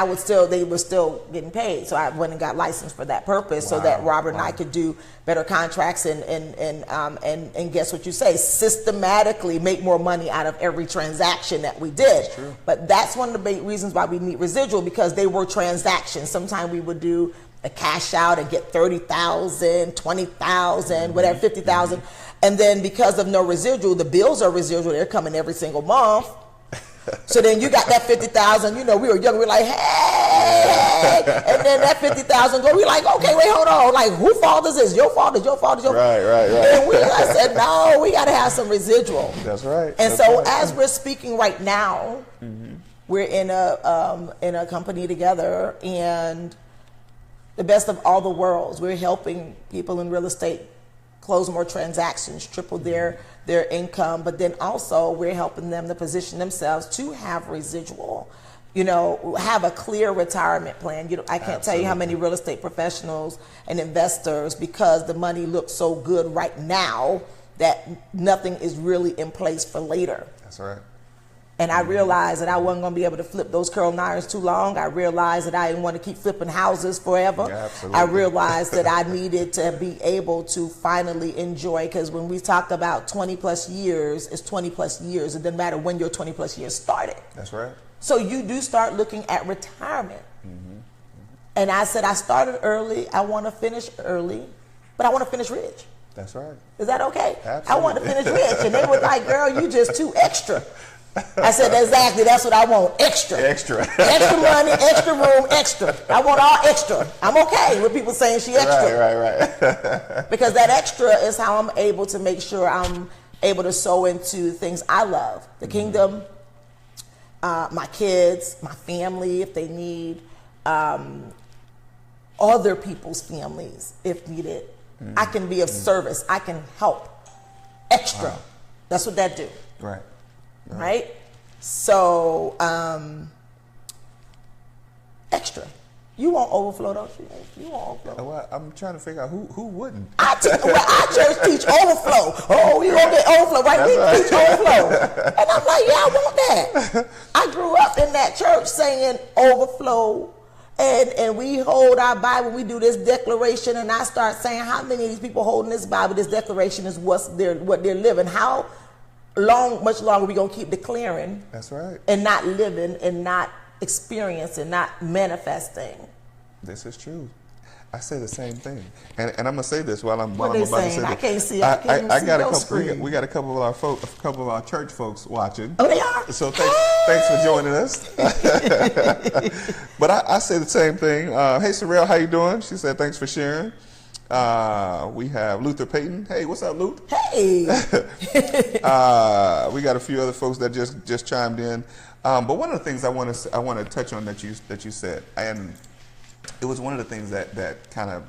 they were still getting paid. So I went and got licensed for that purpose, so that Robert and I could do better contracts and guess what you say, systematically make more money out of every transaction that we did. That's true. But that's one of the big reasons why we need residual, because they were transactions. Sometimes we would do a cash out and get 30,000, 20,000, whatever, 50,000. And then because of no residual, the bills are residual. They're coming every single month. So then you got that 50,000, you know, we were young, we were like, hey, and then that 50,000 go, we like, okay, wait, hold on, like, whose fault is this? Your fault, is your fault, is your fault? Right. And I said, no, we got to have some residual. That's right. And so as we're speaking right now, mm-hmm. we're in a company together, and the best of all the worlds, we're helping people in real estate close more transactions, triple their income, but then also we're helping them to position themselves to have residual, you know, have a clear retirement plan. You know, I can't tell you how many real estate professionals and investors, because the money looks so good right now, that nothing is really in place for later. That's right. And I realized that I wasn't going to be able to flip those curling irons too long. I realized that I didn't want to keep flipping houses forever. Yeah, absolutely. I realized that I needed to be able to finally enjoy, because when we talk about 20 plus years, it's 20 plus years. It doesn't matter when your 20 plus years started. That's right. So you do start looking at retirement. And I said, I started early. I want to finish early, but I want to finish rich. That's right. Is that okay? Absolutely. I want to finish rich. And they were like, girl, you just too extra. I said, exactly, that's what I want, extra. Extra. Extra money, extra room, extra. I want all extra. I'm okay with people saying she extra. Right. Because that extra is how I'm able to make sure I'm able to sow into things I love. The kingdom, my kids, my family, if they need, other people's families, if needed. I can be of service. I can help. Extra. Wow. That's what that do. Right. So, extra. You want overflow, don't you? You want overflow. Well, I'm trying to figure out who wouldn't. Our church teach overflow. Oh, we gonna get overflow, right? We teach overflow. And I'm like, yeah, I want that. I grew up in that church saying overflow. And we hold our Bible, we do this declaration, and I start saying, how many of these people holding this Bible, this declaration is what they're living? How much longer are we going to keep declaring? That's right. And not living and not experiencing, not manifesting? This is true. I say the same thing, and I'm gonna say this while I'm What about they to say saying? this. I can't see. I I got a your couple. screen. We got a couple of our church folks watching. Oh, they are. So thanks for joining us. But I say the same thing. Hey, Sorrel, how you doing? She said thanks for sharing. We have Luther Payton. Hey, what's up, Luke? Hey. We got a few other folks that just chimed in. But one of the things I want to touch on that you said, and it was one of the things that kind of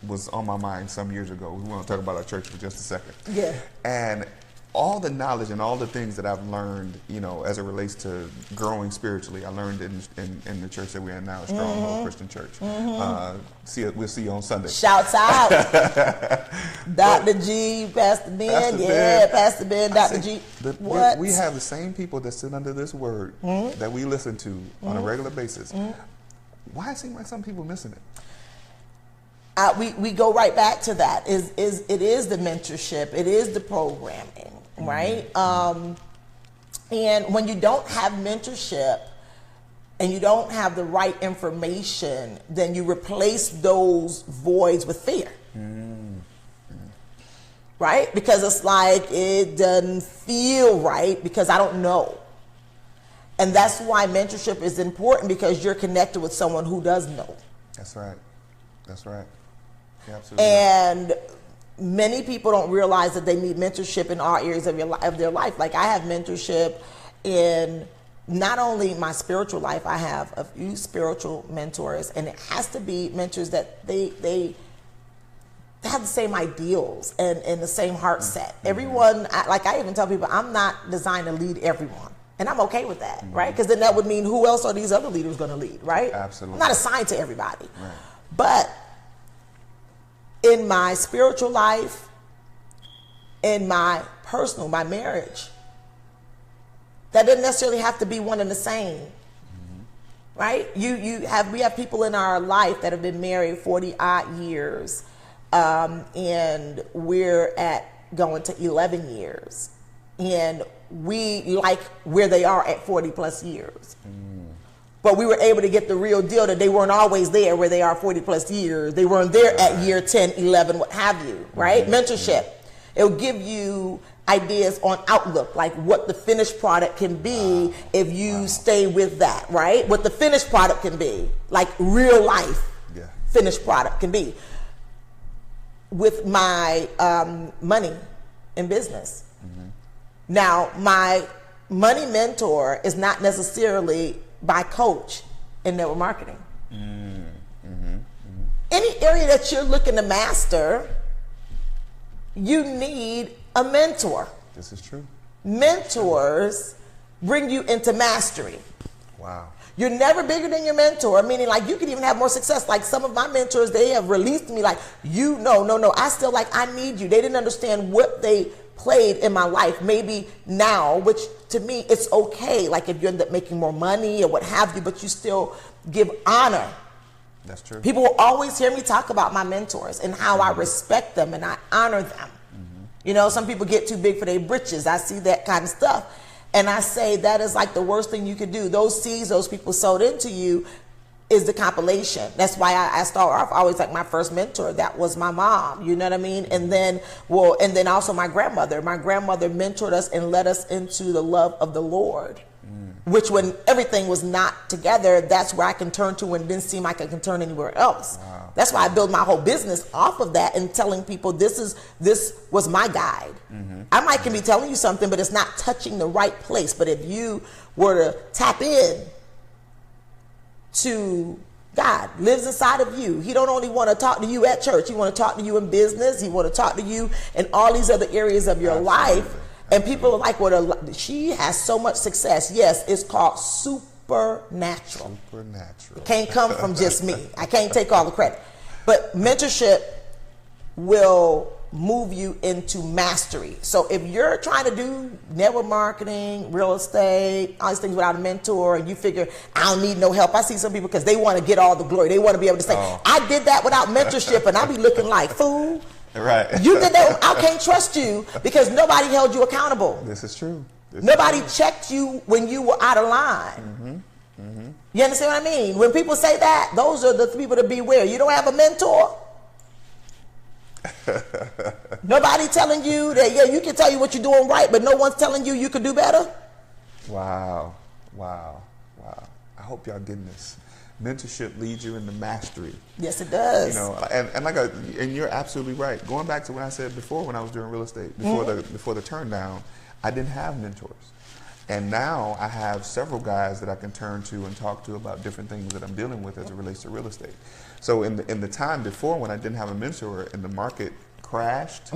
was on my mind some years ago. We want to talk about our church for just a second. Yeah. And all the knowledge and all the things that I've learned, as it relates to growing spiritually, I learned in the church that we're in now, Stronghold Christian Church. We'll see you on Sunday. Shouts out. Dr. G, Pastor Ben. Pastor Ben, Dr. G. What? We have the same people that sit under this word that we listen to on a regular basis. Why it seems like some people missing it? We go right back to that. It is the mentorship. It is the programming, right? And when you don't have mentorship and you don't have the right information, then you replace those voids with fear. Right? Because it's like, it doesn't feel right because I don't know. And that's why mentorship is important, because you're connected with someone who does know. That's right. That's right. Yeah, absolutely. And many people don't realize that they need mentorship in all areas of their life. Like, I have mentorship in not only my spiritual life, I have a few spiritual mentors, and it has to be mentors that they have the same ideals and the same heart set. Everyone, I even tell people, I'm not designed to lead everyone. And I'm okay with that, right? Because then that would mean, who else are these other leaders going to lead, right? Absolutely. I'm not assigned to everybody. Right. But in my spiritual life, in my personal, my marriage, that doesn't necessarily have to be one and the same, right? We have people in our life that have been married 40 odd years, and we're going to 11 years, and we like where they are at 40 plus years. But we were able to get the real deal that they weren't always there where they are 40 plus years. They weren't there at year 10, 11, what have you, right? Mentorship. It'll give you ideas on outlook, like what the finished product can be if you stay with that, right? What the finished product can be, like real life finished product can be. With my money in business. Now, my money mentor is not necessarily my coach in network marketing. Any area that you're looking to master, you need a mentor. This is true. Mentors bring you into mastery. Wow. You're never bigger than your mentor, meaning like you can even have more success. Like some of my mentors, they have released me like, no, I still I need you. They didn't understand what they played in my life. Maybe now, which to me, it's okay. Like if you end up making more money or what have you, but you still give honor. That's true. People will always hear me talk about my mentors and how I respect them and I honor them. You know, some people get too big for their britches. I see that kind of stuff. And I say that is like the worst thing you could do. Those seeds those people sowed into you is the compilation. That's why I start off always like my first mentor. That was my mom. You know what I mean? And then, also my grandmother. My grandmother mentored us and led us into the love of the Lord. Which when everything was not together, that's where I can turn to when it didn't seem like I can turn anywhere else. Wow. That's why I build my whole business off of that and telling people this was my guide. I can be telling you something, but it's not touching the right place. But if you were to tap in to God, lives inside of you. He don't only want to talk to you at church. He want to talk to you in business. He want to talk to you in all these other areas of your life. And people are like, well, she has so much success. Yes, it's called supernatural. Supernatural. It can't come from just me. I can't take all the credit. But mentorship will move you into mastery. So if you're trying to do network marketing, real estate, all these things without a mentor, and you figure, I don't need no help. I see some people because they want to get all the glory. They want to be able to say, I did that without mentorship, and I be looking like, fool. Right. You did that. I can't trust you because nobody held you accountable. This is true. Nobody checked you when you were out of line. You understand what I mean? When people say that, those are the people to beware. You don't have a mentor. Nobody telling you that, yeah, you can tell you what you're doing right, but no one's telling you you could do better. Wow. I hope y'all getting this. Mentorship leads you into mastery. Yes, it does. You know, and you're absolutely right. Going back to what I said before, when I was doing real estate, before the turn down, I didn't have mentors, and now I have several guys that I can turn to and talk to about different things that I'm dealing with as it relates to real estate. So in the time before, when I didn't have a mentor and the market crashed,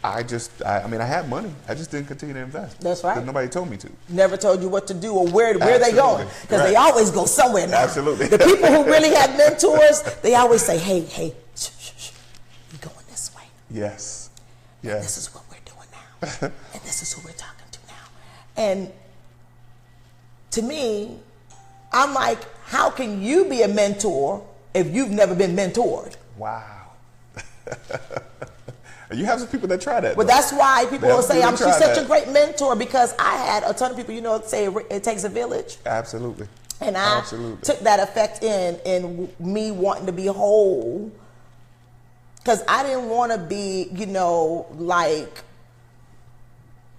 I had money. I just didn't continue to invest. That's right. Because nobody told me to. Never told you what to do or where they going. Because they always go somewhere now. Absolutely. The people who really have mentors, they always say, hey, shh, you're going this way. Yes. And this is what we're doing now. And this is who we're talking to now. And to me, I'm like, how can you be a mentor if you've never been mentored? Wow. You have some people that try that. But that's why people will say, she's such a great mentor, because I had a ton of people, say it takes a village. Absolutely. And I took that effect in me wanting to be whole, because I didn't want to be, like,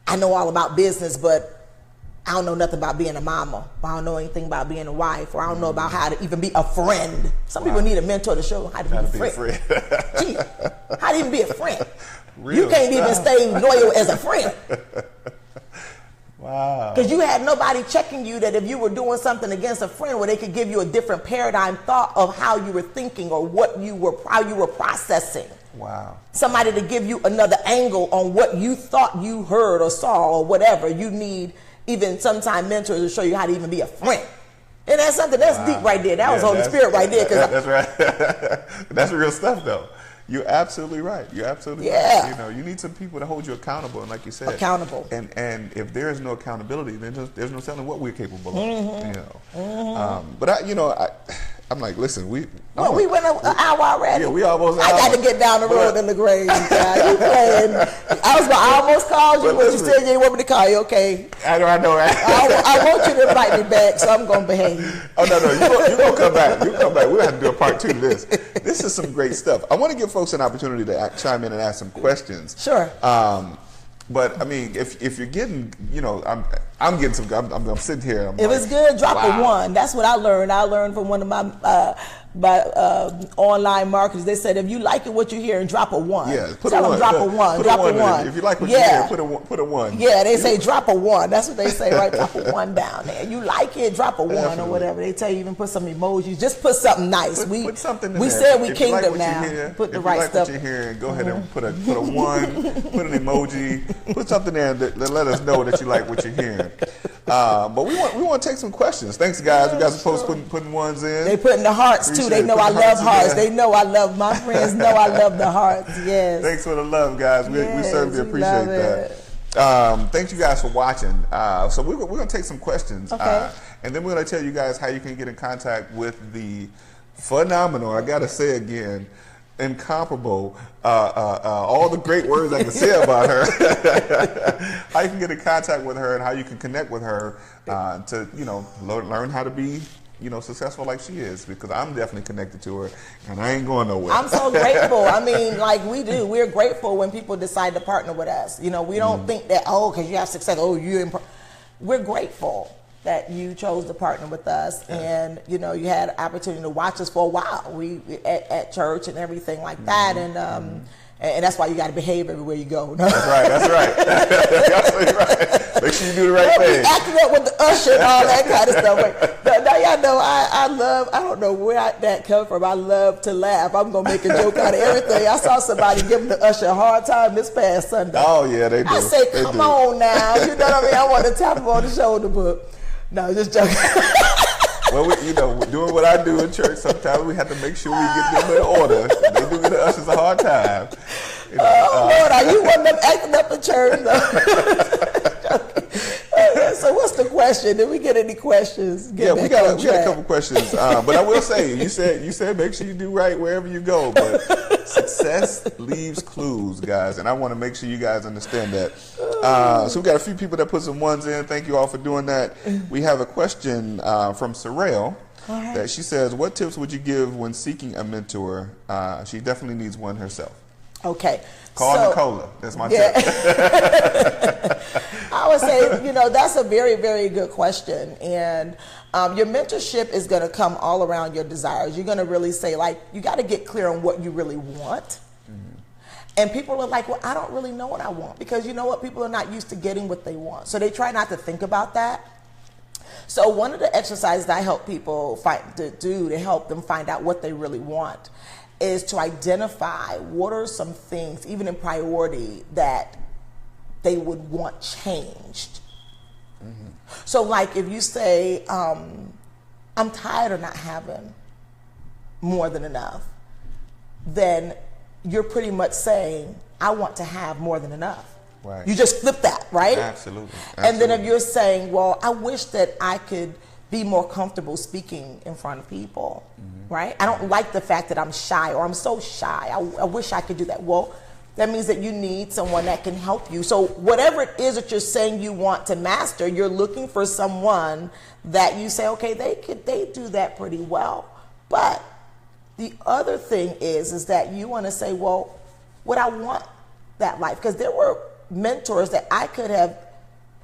I know all about business, but I don't know nothing about being a mama. I don't know anything about being a wife, or I don't know about how to even be a friend. Some people need a mentor to show them how to be a friend. Gee, how to even be a friend? You can't even stay loyal as a friend. Wow. Because you had nobody checking you that if you were doing something against a friend, where they could give you a different paradigm thought of how you were thinking or how you were processing. Wow. Somebody to give you another angle on what you thought you heard or saw or whatever. You need even sometimes mentors to show you how to even be a friend. And that's something that's deep right there. That was Holy Spirit right there. That's right. That's real stuff, though. You're absolutely right. You're absolutely right. You need some people to hold you accountable, and like you said, accountable. And if there is no accountability, then there's no telling what we're capable of. But I'm like, listen, we went an hour already. Yeah, we almost. I got to get down the road in the grave. You playing? I almost called you, but you said you didn't want me to call you. Okay. I know. I want you to invite me back, so I'm gonna behave. Oh no, you're gonna come back. You come back. We'll have to do a part 2 to this. This is some great stuff. I want to give folks an opportunity to chime in and ask some questions. Sure. But I mean, if you're getting, I'm getting some. I'm sitting here. If it's good, drop a 1. That's what I learned. I learned from one of my online marketers. They said, if you like it, what you hear, and drop a 1. Yeah, Tell them drop a 1. Drop a 1. If you like what you hear, put a 1. Yeah, they say drop a 1. That's what they say, right? Drop a 1 down there. You like it, drop a 1 or whatever. They tell you even put some emojis. Just put something nice. Put something in we there. said we kingdom now. Put the right stuff. If you like what you hear, go ahead and put a 1. Put an emoji. Put something there that let us know that you like what you're hearing. But we want to take some questions. Thanks, guys. You guys are supposed to putting ones in. They put in the hearts too. Appreciate They know it. I Put the love hearts hearts. in They know I love my friends. Know I love the hearts. Yes. Thanks for the love, guys. We certainly we appreciate love that. Thanks you guys for watching. So we're going to take some questions, Okay. and then we're going to tell you guys how you can get in contact with the phenomenal. I got to say again. Incomparable, all the great words I can say about her. How you can get in contact with her and how you can connect with her to learn how to be successful like she is, because I'm definitely connected to her and I ain't going nowhere. I'm so grateful. I mean, like we're grateful when people decide to partner with us. We don't think that because you have success, we're grateful that you chose to partner with us, and you had an opportunity to watch us for a while. We at church and everything like that, and that's why you got to behave everywhere you go. That's right. That's right. Make sure you do the right thing. Acting up with the usher and all that kind of stuff. But now y'all know I don't know where that come from. I love to laugh. I'm gonna make a joke out of everything. I saw somebody giving the usher a hard time this past Sunday. Oh yeah, they do. I say, come on now, you know what I mean? I want to tap him on the shoulder, but. No, just joking. Well, doing what I do in church, sometimes we have to make sure we get them in order. They do give the ushers a hard time. Lord, are you one of them acting up in church? So what's the question? Did we get any questions? We got a couple questions. But I will say, you said make sure you do right wherever you go. But success leaves clues, guys, and I want to make sure you guys understand that. So we got a few people that put some ones in. Thank you all for doing that. We have a question from Sorrel. Right. That she says, what tips would you give when seeking a mentor? She definitely needs one herself. Okay. Call Nicola. That's my tip. I would say, that's a very, very good question. And your mentorship is going to come all around your desires. You're going to really say, you got to get clear on what you really want. And people are like, well, I don't really know what I want. Because you know what? People are not used to getting what they want. So they try not to think about that. So one of the exercises that I help people to help them find out what they really want is to identify what are some things, even in priority, that they would want changed. So like if you say, I'm tired of not having more than enough, then you're pretty much saying, I want to have more than enough. Right. You just flip that, right? Absolutely. And then if you're saying, well, I wish that I could be more comfortable speaking in front of people, right? I don't like the fact that I'm shy, or I'm so shy. I wish I could do that. Well, that means that you need someone that can help you. So whatever it is that you're saying you want to master, you're looking for someone that you say, okay, they do that pretty well. But the other thing is that you want to say, well, would I want that life? Because there were mentors that I could have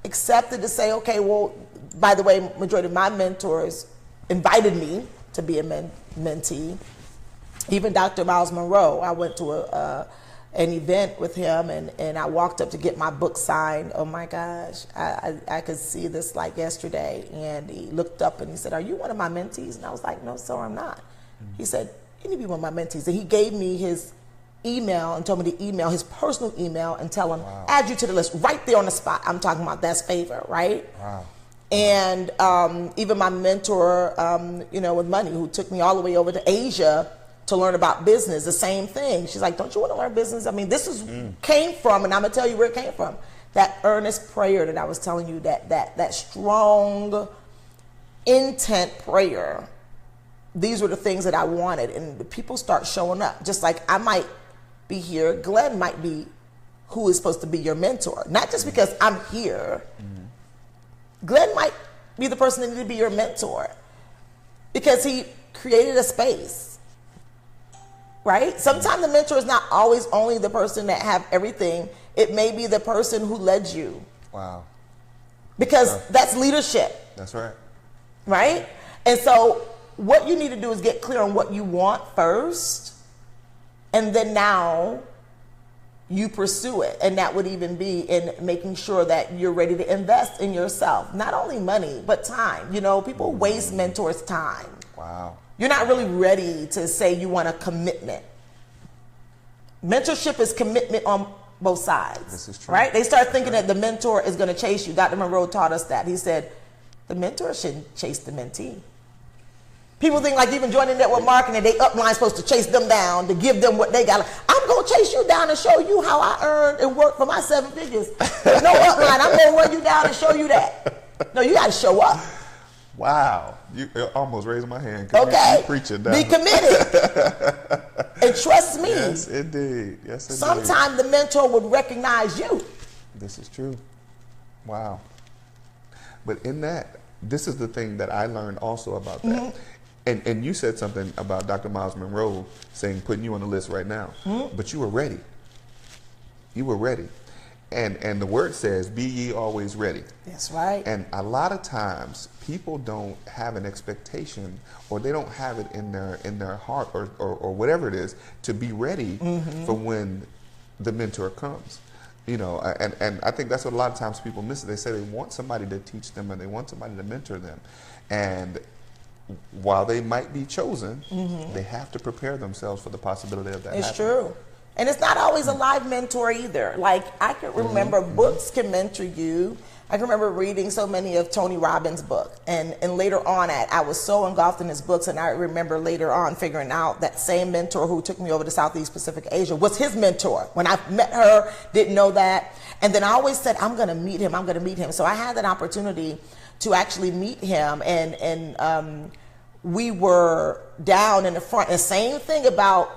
accepted to say, okay, well, by the way, majority of my mentors invited me to be a mentee. Even Dr. Miles Monroe, I went to an event with him, and I walked up to get my book signed. Oh my gosh, I could see this like yesterday. And he looked up and he said, are you one of my mentees? And I was like, no, sir, I'm not. He said, you need to be one of my mentees. And he gave me his email and told me to email his personal email and tell him, add you to the list right there on the spot. I'm talking about that's favor, right? Wow. And even my mentor, with money, who took me all the way over to Asia to learn about business, the same thing. She's like, don't you want to learn business? I mean, this is came from, and I'm going to tell you where it came from. That earnest prayer that I was telling you, that strong intent prayer. These were the things that I wanted. And the people start showing up. Just like I might be here, Glenn might be who is supposed to be your mentor. Not just because I'm here. Glenn might be the person that needs to be your mentor because he created a space, right? Sometimes the mentor is not always only the person that have everything. It may be the person who led you. Wow. Because that's leadership. That's right. Right? And so what you need to do is get clear on what you want first, and then now you pursue it. And that would even be in making sure that you're ready to invest in yourself. Not only money, but time. People waste mentors' time. Wow. You're not really ready to say you want a commitment. Mentorship is commitment on both sides. This is true. Right? They start thinking that the mentor is going to chase you. Dr. Monroe taught us that. He said, the mentor shouldn't chase the mentee. People think like even joining network marketing, they upline supposed to chase them down to give them what they got. I'm going to chase you down and show you how I earned and worked for my 7 figures. There's no upline. I'm going to run you down and show you that. No, you got to show up. Wow. You almost raised my hand. Okay. You preaching now. Be committed. And trust me. Yes, indeed. Yes, indeed. Sometimes the mentor would recognize you. This is true. Wow. But in that, this is the thing that I learned also about that. Mm-hmm. And you said something about Dr. Miles Monroe saying putting you on the list right now. Mm-hmm. But you were ready. You were ready. And the word says, be ye always ready. That's right. And a lot of times people don't have an expectation, or they don't have it in their heart or whatever it is to be ready for when the mentor comes. You know, and I think that's what a lot of times people miss. They say they want somebody to teach them and they want somebody to mentor them. And while they might be chosen, they have to prepare themselves for the possibility of that happening. It's true. And it's not always a live mentor either. Like, I can remember books can mentor you. I can remember reading so many of Tony Robbins' books. And later on, I was so engulfed in his books, and I remember later on figuring out that same mentor who took me over to Southeast Pacific Asia was his mentor. When I met her, didn't know that. And then I always said, I'm going to meet him. I'm going to meet him. So I had that opportunity to actually meet him. And we were down in the front. And the same thing about,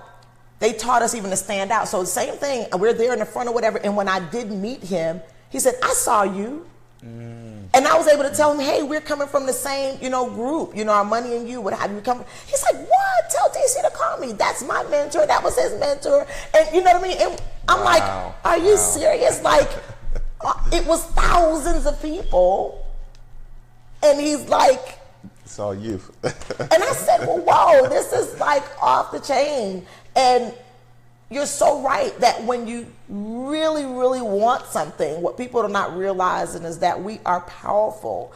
they taught us even to stand out. So the same thing, we're there in the front or whatever. And when I did meet him, he said, I saw you. And I was able to tell him, hey, we're coming from the same, group, our money and you, what have you come. He's like, what? Tell DC to call me. That's my mentor. That was his mentor. And you know what I mean? And I'm like, are you serious? Like, it was thousands of people. And he's like, it's all you. And I said, well, whoa, this is like off the chain. And you're so right that when you really, really want something, what people are not realizing is that we are powerful.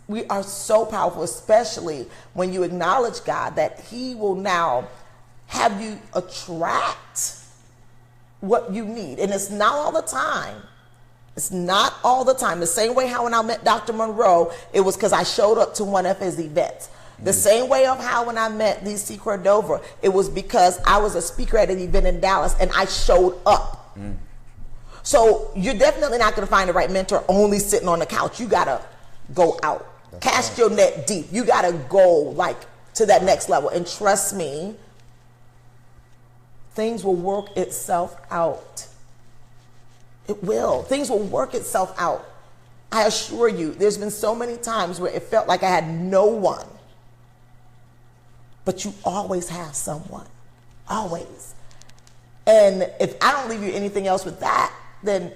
We are so powerful, especially when you acknowledge God, that he will now have you attract what you need. And it's not all the time. It's not all the time. The same way how when I met Dr. Monroe, it was because I showed up to one of his events. The same way of how when I met DC Cordova, it was because I was a speaker at an event in Dallas and I showed up. So you're definitely not going to find the right mentor only sitting on the couch. You got to go out. Cast your net deep. You got to go like to that next level. And trust me, things will work itself out. It will. Things will work itself out. I assure you, there's been so many times where it felt like I had no one. But you always have someone, always. And if I don't leave you anything else with that, then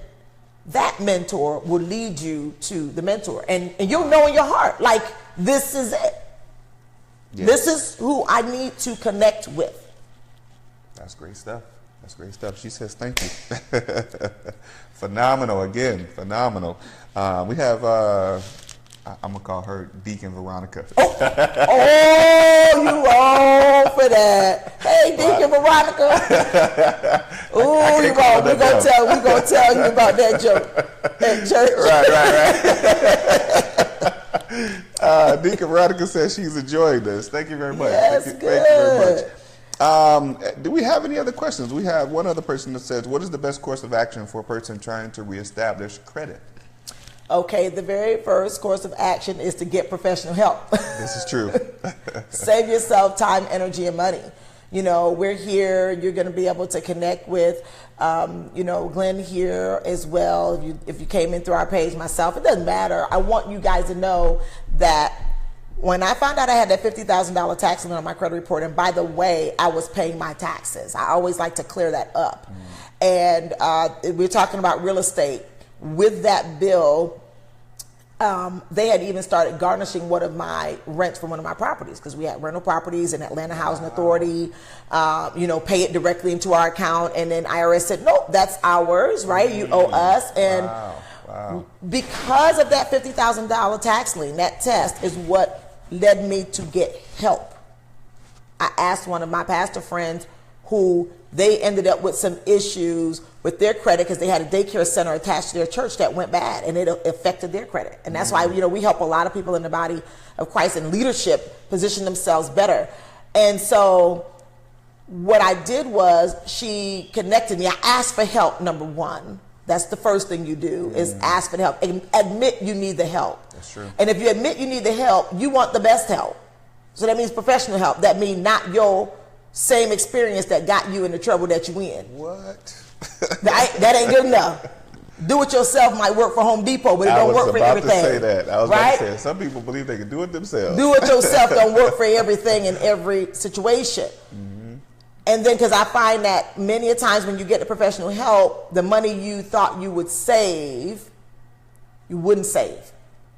that mentor will lead you to the mentor. And you'll know in your heart, like, this is it. Yes. This is who I need to connect with. That's great stuff. That's great stuff. She says, thank you. Phenomenal, again, phenomenal. We have... I'm going to call her Deacon Veronica. Oh, you wrong for that. Hey, Deacon Veronica. Oh, you wrong. We're going to tell you about that joke at church. Right. Deacon Veronica says she's enjoying this. Thank you very much. Yes, thank you very much. Do we have any other questions? We have one other person that says, what is the best course of action for a person trying to reestablish credit? Okay, the very first course of action is to get professional help. This is true. Save yourself time, energy, and money. We're here. You're going to be able to connect with, Glenn here as well. If you came in through our page, myself, it doesn't matter. I want you guys to know that when I found out I had that $50,000 tax lien on my credit report, and by the way, I was paying my taxes. I always like to clear that up. And we're talking about real estate. With that bill, they had even started garnishing one of my rents from one of my properties, because we had rental properties in Atlanta Housing Authority, pay it directly into our account. And then IRS said, nope, that's ours, right? You owe us. And because of that $50,000 tax lien, that test is what led me to get help. I asked one of my pastor friends who they ended up with some issues with their credit because they had a daycare center attached to their church that went bad, and it affected their credit. And that's why, you know, we help a lot of people in the body of Christ in leadership position themselves better. And so what I did was she connected me. I asked for help, number one. That's the first thing you do, is ask for the help and admit you need the help. That's true. And if you admit you need the help, you want the best help. So that means professional help. That means not your same experience that got you in the trouble that you in. What? That ain't good enough. Do it yourself might work for Home Depot, but it don't work for everything. I was about to say that. I was right? about to say, some people believe they can do it themselves. Do it yourself don't work for everything in every situation. And then, because I find that many a times when you get the professional help, the money you thought you would save, you wouldn't save.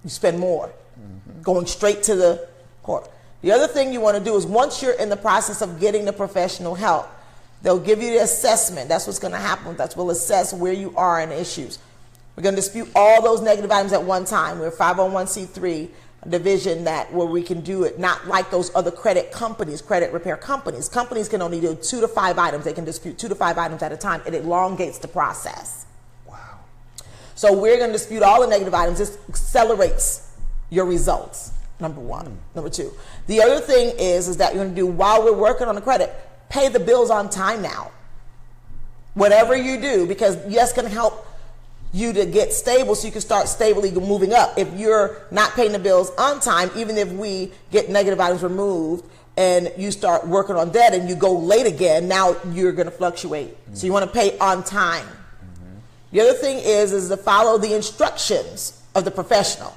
You spend more, going straight to the court. The other thing you want to do is, once you're in the process of getting the professional help, they'll give you the assessment. That's what's going to happen. That's we'll assess where you are in issues. We're going to dispute all those negative items at one time. We're a 501c3 division where we can do it, not like those other credit companies, credit repair companies. Companies can only do 2 to 5 items. They can dispute 2 to 5 items at a time. It elongates the process. Wow. So we're going to dispute all the negative items. This accelerates your results, number one. Number two, the other thing is that you're going to do, while we're working on the credit, pay the bills on time now. Whatever you do, because yes, going to help you to get stable so you can start stably moving up. If you're not paying the bills on time, even if we get negative items removed and you start working on that and you go late again, now you're going to fluctuate. So you want to pay on time. The other thing is to follow the instructions of the professional.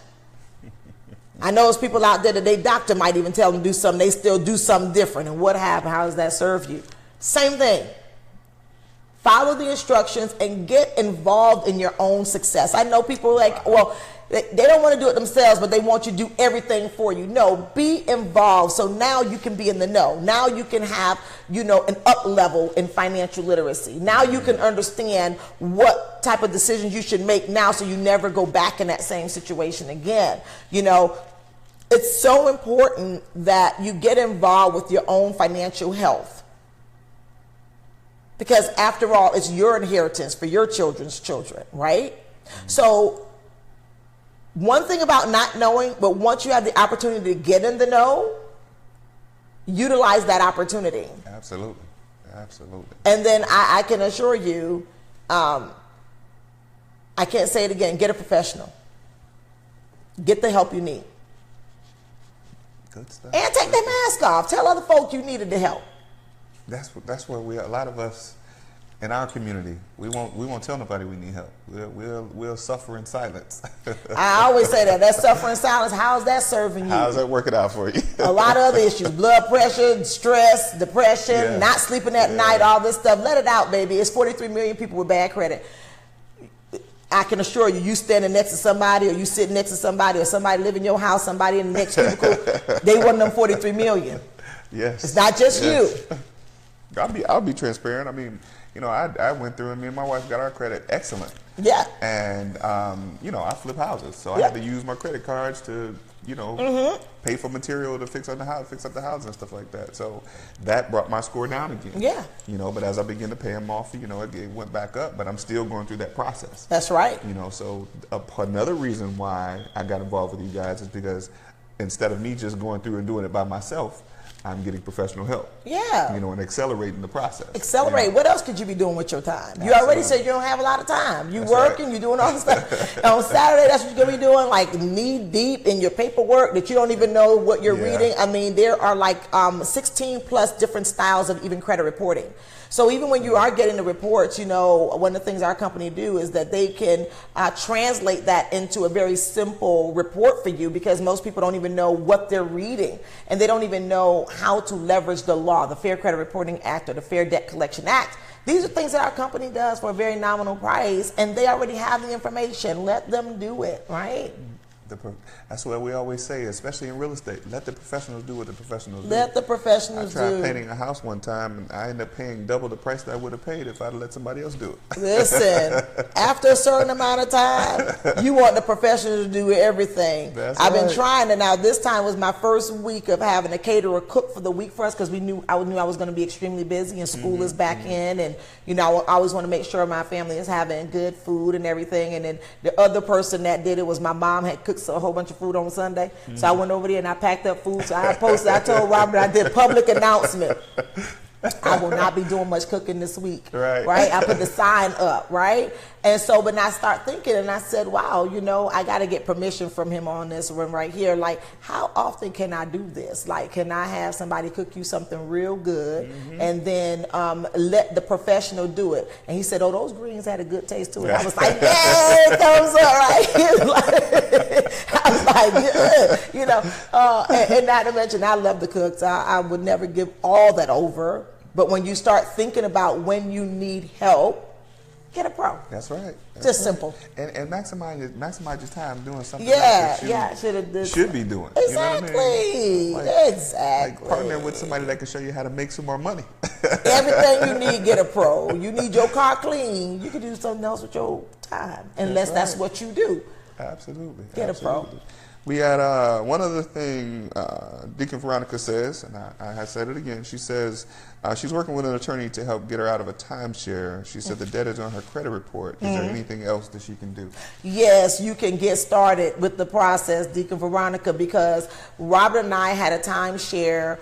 I know there's people out there that their doctor might even tell them to do something, they still do something different. And what happened? How does that serve you? Same thing. Follow the instructions and get involved in your own success. I know people are like, well, they don't want to do it themselves, but they want you to do everything for you. No, be involved. So now you can be in the know. Now you can have, you know, an up level in financial literacy. Now you can understand what type of decisions you should make now so you never go back in that same situation again. You know, it's so important that you get involved with your own financial health. Because after all, it's your inheritance for your children's children, right? So one thing about not knowing, but once you have the opportunity to get in the know, utilize that opportunity. Absolutely. Absolutely. And then I can assure you, I can't say it again, get a professional. Get the help you need. Good stuff. And take that mask off. Tell other folks you needed the help. That's where a lot of us in our community, we won't tell nobody we need help. We'll suffer in silence. I always say that suffering in silence. How's that serving you? How's that working out for you? A lot of other issues: blood pressure, stress, depression, not sleeping at night, all this stuff. Let it out, baby. It's 43 million people with bad credit. I can assure you, you standing next to somebody, or you sitting next to somebody, or somebody live in your house, somebody in the next cubicle, they one of them 43 million. Yes. It's not just you. I'll be transparent. I mean, you know, I went through, and me and my wife got our credit excellent. Yeah. And you know, I flip houses, so I had to use my credit cards to, you know, pay for material to fix up the house and stuff like that. So that brought my score down again. Yeah. You know, but as I began to pay them off, you know, it went back up. But I'm still going through that process. That's right. You know, so another reason why I got involved with you guys is because instead of me just going through and doing it by myself, I'm getting professional help. Yeah. You know, and accelerating the process. Accelerate. You know? What else could you be doing with your time? You already said you don't have a lot of time. You working, you're doing all this stuff. On Saturday, that's what you're going to be doing, like knee deep in your paperwork that you don't even know what you're reading. I mean, there are like 16 plus different styles of even credit reporting. So even when you are getting the reports, you know, one of the things our company do is that they can translate that into a very simple report for you, because most people don't even know what they're reading, and they don't even know how to leverage the law, the Fair Credit Reporting Act or the Fair Debt Collection Act. These are things that our company does for a very nominal price, and they already have the information. Let them do it, right? That's what we always say, especially in real estate. Let the professionals do what the professionals do. Let the professionals do. I tried painting a house one time, and I ended up paying double the price that I would have paid if I'd let somebody else do it. Listen, after a certain amount of time, you want the professionals to do everything. I've been trying to. Now, this time was my first week of having a caterer cook for the week for us because I knew I was going to be extremely busy, and school is back in, and I always want to make sure my family is having good food and everything. And then the other person that did it was my mom had cooked a whole bunch of food on Sunday. So I went over there and I packed up food. So I told Robert, I did public announcement. I will not be doing much cooking this week. Right? I put the sign up, right? And so, but I start thinking and I said, wow, I got to get permission from him on this one right here. Like, how often can I do this? Like, can I have somebody cook you something real good and then let the professional do it? And he said, oh, those greens had a good taste to it. I was like, yeah, thumbs up, right? I was like, good, and not to mention, I love the cooks. I would never give all that over. But when you start thinking about when you need help, get a pro. That's right. Just simple. And maximize your time doing something should be doing. Exactly. You know what I mean? Exactly. Like partnering with somebody that can show you how to make some more money. Everything you need, get a pro. You need your car clean. You can do something else with your time, unless that's what you do. Absolutely. Get a pro. We had one other thing Deacon Veronica says, and I have said it again. She says she's working with an attorney to help get her out of a timeshare. She said the debt is on her credit report. Is there anything else that she can do? Yes, you can get started with the process, Deacon Veronica, because Robert and I had a timeshare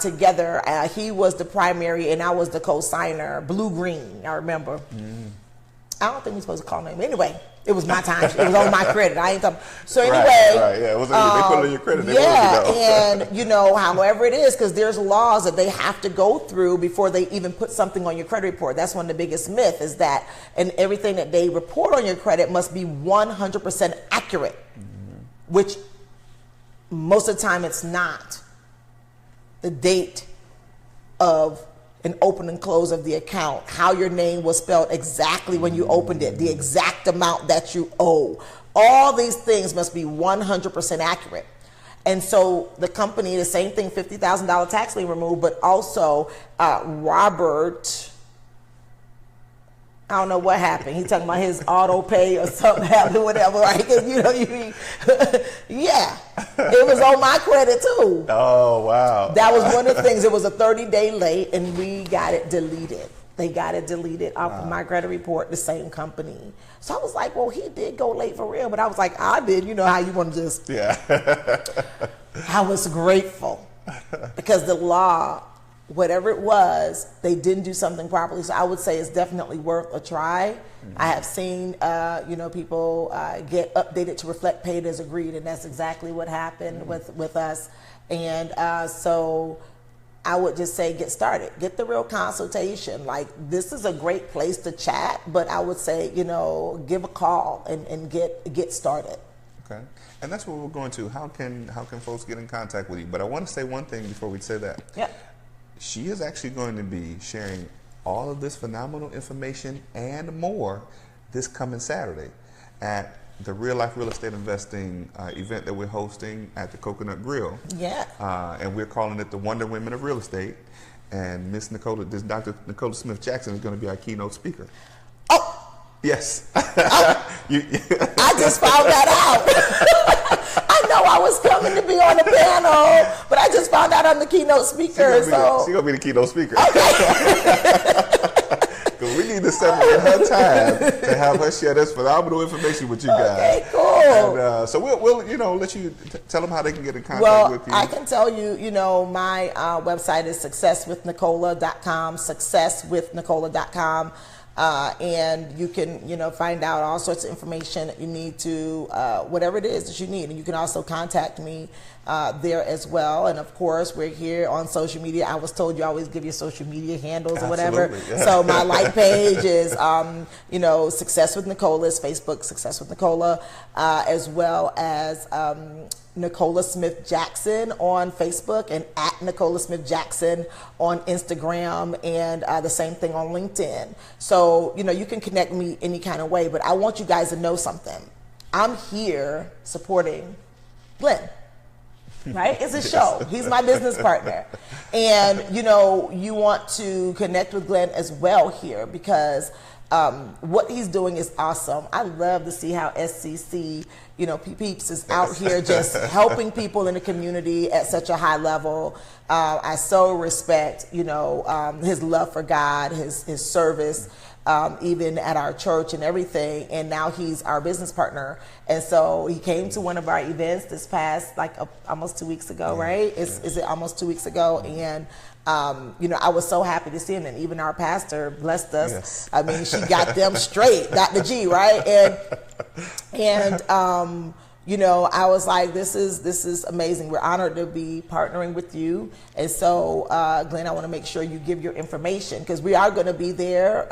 together. He was the primary and I was the co-signer. Blue-green, I remember. I don't think we're supposed to call him. Anyway, it was my time. It was on my credit. I ain't come. So anyway, yeah, it was. They put it on your credit. And however it is, because there's laws that they have to go through before they even put something on your credit report. That's one of the biggest myths is that, and everything that they report on your credit must be 100% accurate, which most of the time it's not. The date of an open and close of the account, how your name was spelled exactly when you opened it, the exact amount that you owe. All these things must be 100% accurate. And so the company, the same thing, $50,000 tax lien removed, but also Robert, I don't know what happened. He talking about his auto pay or something happened, whatever, right? Yeah, it was on my credit too. Oh, wow. That was one of the things. It was a 30-day late, and we got it deleted. They got it deleted off of my credit report, the same company. So I was like, well, he did go late for real. But I was like, I did. You know how you want to just. Yeah. I was grateful because the law, whatever it was, they didn't do something properly. So I would say it's definitely worth a try. I have seen, people get updated to reflect paid as agreed, and that's exactly what happened with us. And so I would just say get started. Get the real consultation. Like, this is a great place to chat, but I would say, give a call and get started. Okay. And that's what we're going to. How can folks get in contact with you? But I want to say one thing before we say that. Yeah. She is actually going to be sharing all of this phenomenal information and more this coming Saturday at the Real Life Real Estate Investing event that we're hosting at the Coconut Grill. Yeah. And we're calling it the Wonder Women of Real Estate. And Dr. Nichola Smith Jackson is going to be our keynote speaker. Oh! Yes. I just found that out. I know I was coming to be on the panel, but I just found out I'm the keynote speaker. She's going to be the keynote speaker. Because we need to separate her time to have her share this phenomenal information with you guys. Okay, cool. And, so we'll let you tell them how they can get in contact with you. I can tell you, my website is successwithnicola.com, successwithnicola.com. And you can, find out all sorts of information that you need to, whatever it is that you need. And you can also contact me there as well. And of course, we're here on social media. I was told you always give your social media handles or whatever. Yeah. So my like page is, Success with Nicola, is Facebook, Success with Nicola, as well as Nicola Smith Jackson on Facebook and at Nicola Smith Jackson on Instagram, and the same thing on LinkedIn. So, you can connect me any kind of way, but I want you guys to know something. I'm here supporting Glenn. Right? It's a show. He's my business partner. And, you know, you want to connect with Glenn as well here because what he's doing is awesome. I love to see how SCC, you know, Peeps is out here just helping people in the community at such a high level. I so respect, you know, his love for God, his service, even at our church and everything. And now he's our business partner. And so he came to one of our events this past, like almost 2 weeks ago, right? Is it almost 2 weeks ago? And, you know, I was so happy to see him. And even our pastor blessed us. Yes. I mean, she got them straight, Dr. G, right? And you know, I was like, this is amazing. We're honored to be partnering with you. And so, Glenn, I want to make sure you give your information because we are going to be there,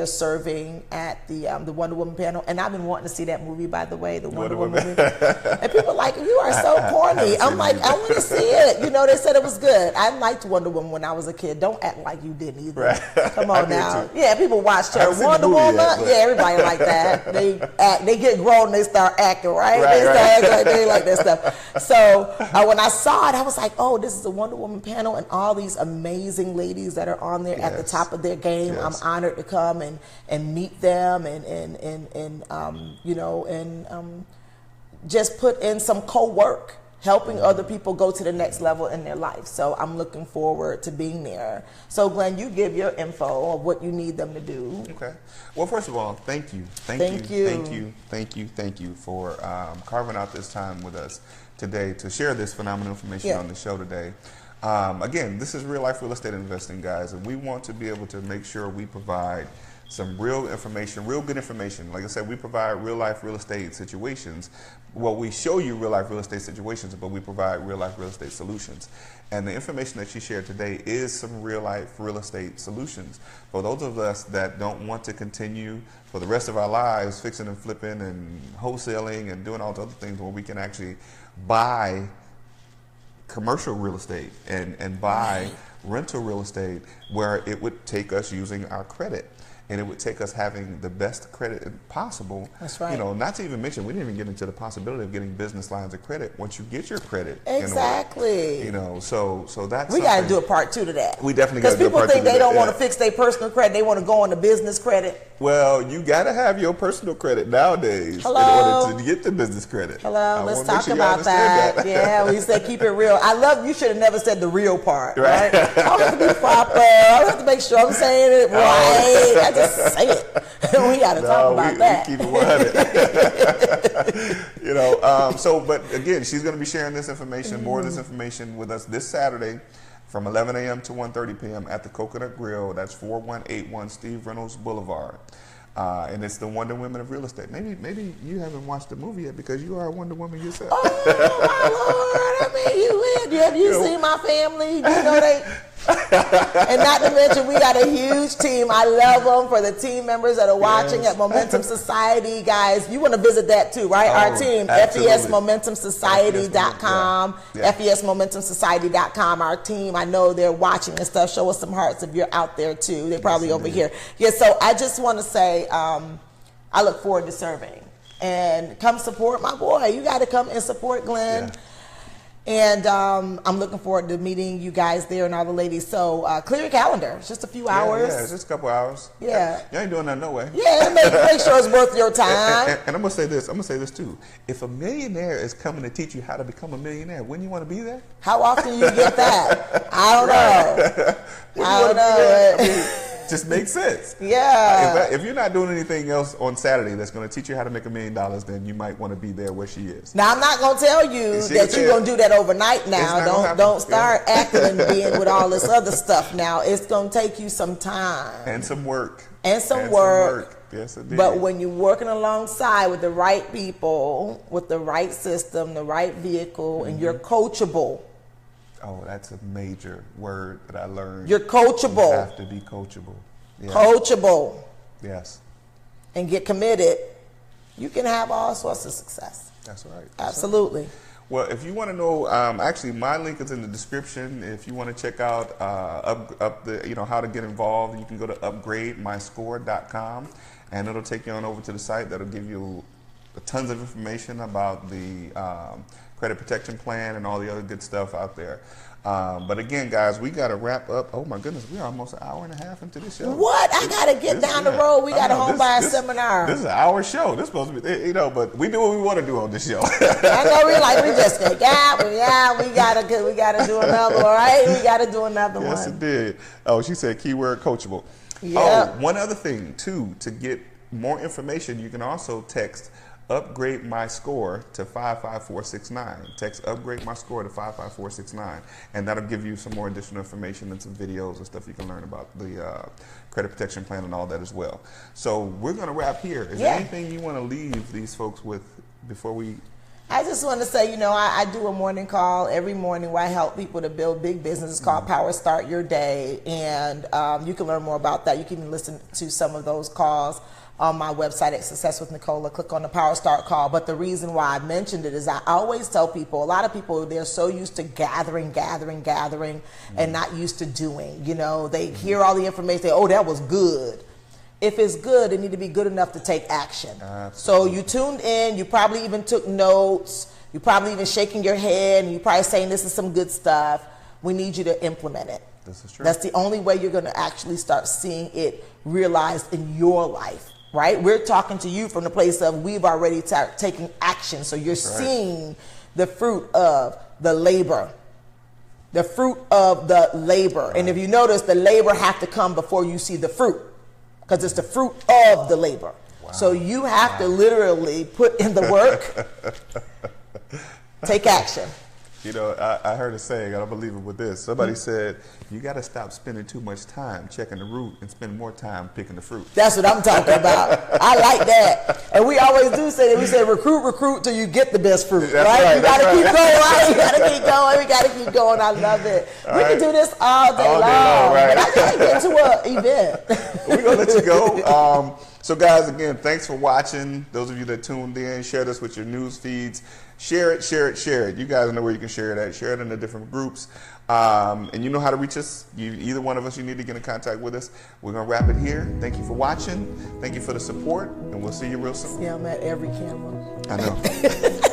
serving at the Wonder Woman panel. And I've been wanting to see that movie, by the way, the Wonder Woman movie. And people are like, you are so corny. I'm like, I want to see it. You know, they said it was good. I liked Wonder Woman when I was a kid. Don't act like you didn't either. Right. Come on now. Yeah, people watched her. Wonder Woman. Yeah, everybody like that. They get grown and they start acting, right? They like that stuff. So when I saw it, I was like, oh, this is a Wonder Woman panel and all these amazing ladies that are on there at the top of their game. I'm honored to come and meet them and you know, and just put in some co-work, helping other people go to the next level in their life. So I'm looking forward to being there. So Glenn, you give your info of what you need them to do. Okay. Well, first of all, thank you for carving out this time with us today to share this phenomenal information on the show today. Again, this is real life real estate investing, guys, and we want to be able to make sure we provide some real information, real good information. Like I said, we provide real life real estate situations. Well, we show you real life real estate situations, but we provide real life real estate solutions. And the information that she shared today is some real life real estate solutions. For those of us that don't want to continue for the rest of our lives fixing and flipping and wholesaling and doing all the other things where we can actually buy commercial real estate and buy rental real estate where it would take us using our credit. And it would take us having the best credit possible. That's right. You know, not to even mention, we didn't even get into the possibility of getting business lines of credit once you get your credit. Exactly. You know, so that's we got to do a part 2 to that. We definitely got to do a part 2 to that. Because people think they don't want to fix their personal credit; they want to go on the business credit. Well, you got to have your personal credit nowadays in order to get the business credit. Let's talk about that. Yeah, we said keep it real. I love. You should have never said the real part, right? I don't have to be proper. I don't have to make sure I'm saying it right. I just say it. We got to talk about that. We keep it 100. You know, but again, she's going to be sharing this information, more of this information with us this Saturday from 11 a.m. to 1:30 p.m. at the Coconut Grill. That's 4181 Steve Reynolds Boulevard. And it's the Wonder Woman of real estate. Maybe you haven't watched the movie yet because you are a Wonder Woman yourself. Oh my Lord! I mean, have you seen my family? You know they. And not to mention, we got a huge team. I love them for the team members that are watching at Momentum Society. Guys, you want to visit that too, right? Our team, FESMomentumSociety.com, FESMomentumSociety.com. Our team, I know they're watching and stuff. Show us some hearts if you're out there too. They're probably over here. Yeah, so I just want to say I look forward to serving. And come support my boy. You got to come and support Glenn. Yeah. And I'm looking forward to meeting you guys there and all the ladies. So clear your calendar. It's just a few hours. Yeah, it's just a couple hours. Yeah. You ain't doing that no way. Yeah, make sure it's worth your time. And I'm going to say this. I'm going to say this too. If a millionaire is coming to teach you how to become a millionaire, wouldn't you want to be there? How often you get that? I don't know. I don't know. Just makes sense. Yeah. If you're not doing anything else on Saturday that's going to teach you how to make $1 million, then you might want to be there where she is. Now, I'm not going to tell you that you're going to do that overnight now. Don't start acting and being with all this other stuff now. It's going to take you some time. And some work. And some work. Yes, indeed. But when you're working alongside with the right people, with the right system, the right vehicle, and you're coachable. Oh, that's a major word that I learned. You're coachable. You have to be coachable. Yes. Coachable. Yes. And get committed. You can have all sorts of success. That's right. Absolutely. Right. Well, if you want to know, actually, my link is in the description. If you want to check out how to get involved, you can go to upgrademyscore.com, and it'll take you on over to the site. That'll give you tons of information about the credit protection plan and all the other good stuff out there. But again, guys, we got to wrap up. Oh my goodness, we're almost an hour and a half into this show. What? I got to get down the road. We got a home buyer seminar. This is an hour show. This is supposed to be, you know, but we do what we want to do on this show. I know we just think, we gotta do another one, right? We gotta do another one. Yes, it did. Oh, she said keyword coachable. Yep. Oh, one other thing too, to get more information, you can also text upgrade my score to 55469. Text upgrade my score to 55469, and that'll give you some more additional information and some videos and stuff you can learn about the credit protection plan and all that as well. So we're going to wrap here. Is there anything you want to leave these folks with before we? I just want to say, you know, I do a morning call every morning where I help people to build big businesses called Power Start Your Day, and you can learn more about that. You can listen to some of those calls on my website at Success with Nicola. Click on the Power Start call. But the reason why I mentioned it is I always tell people, a lot of people, they're so used to gathering, and not used to doing. You know, they hear all the information, they, oh, that was good. If it's good, it need to be good enough to take action. Absolutely. So you tuned in, you probably even took notes, you probably even shaking your head, and you probably saying this is some good stuff. We need you to implement it. This is true. That's the only way you're going to actually start seeing it realized in your life. Right? We're talking to you from the place of we've already taken action. So you're seeing the fruit of the labor. The fruit of the labor. Right. And if you notice, the labor have to come before you see the fruit, because it's the fruit of the labor. Wow. So you have to literally put in the work, take action. You know, I heard a saying, I don't believe it with this. Somebody said, you got to stop spending too much time checking the root and spend more time picking the fruit. That's what I'm talking about. I like that. And we always do say that. We say recruit till you get the best fruit. That's right? Right, you got to right. keep going, right? You got to keep going. We got to keep going. I love it. We can do this all day long. Right? But I got to get to an event. We're going to let you go. So guys, again, thanks for watching. Those of you that tuned in, share this with your news feeds. Share it. You guys know where you can share it at. Share it in the different groups. And you know how to reach us. Either one of us, you need to get in contact with us. We're going to wrap it here. Thank you for watching. Thank you for the support. And we'll see you real soon. Yeah, I'm at every camera. I know.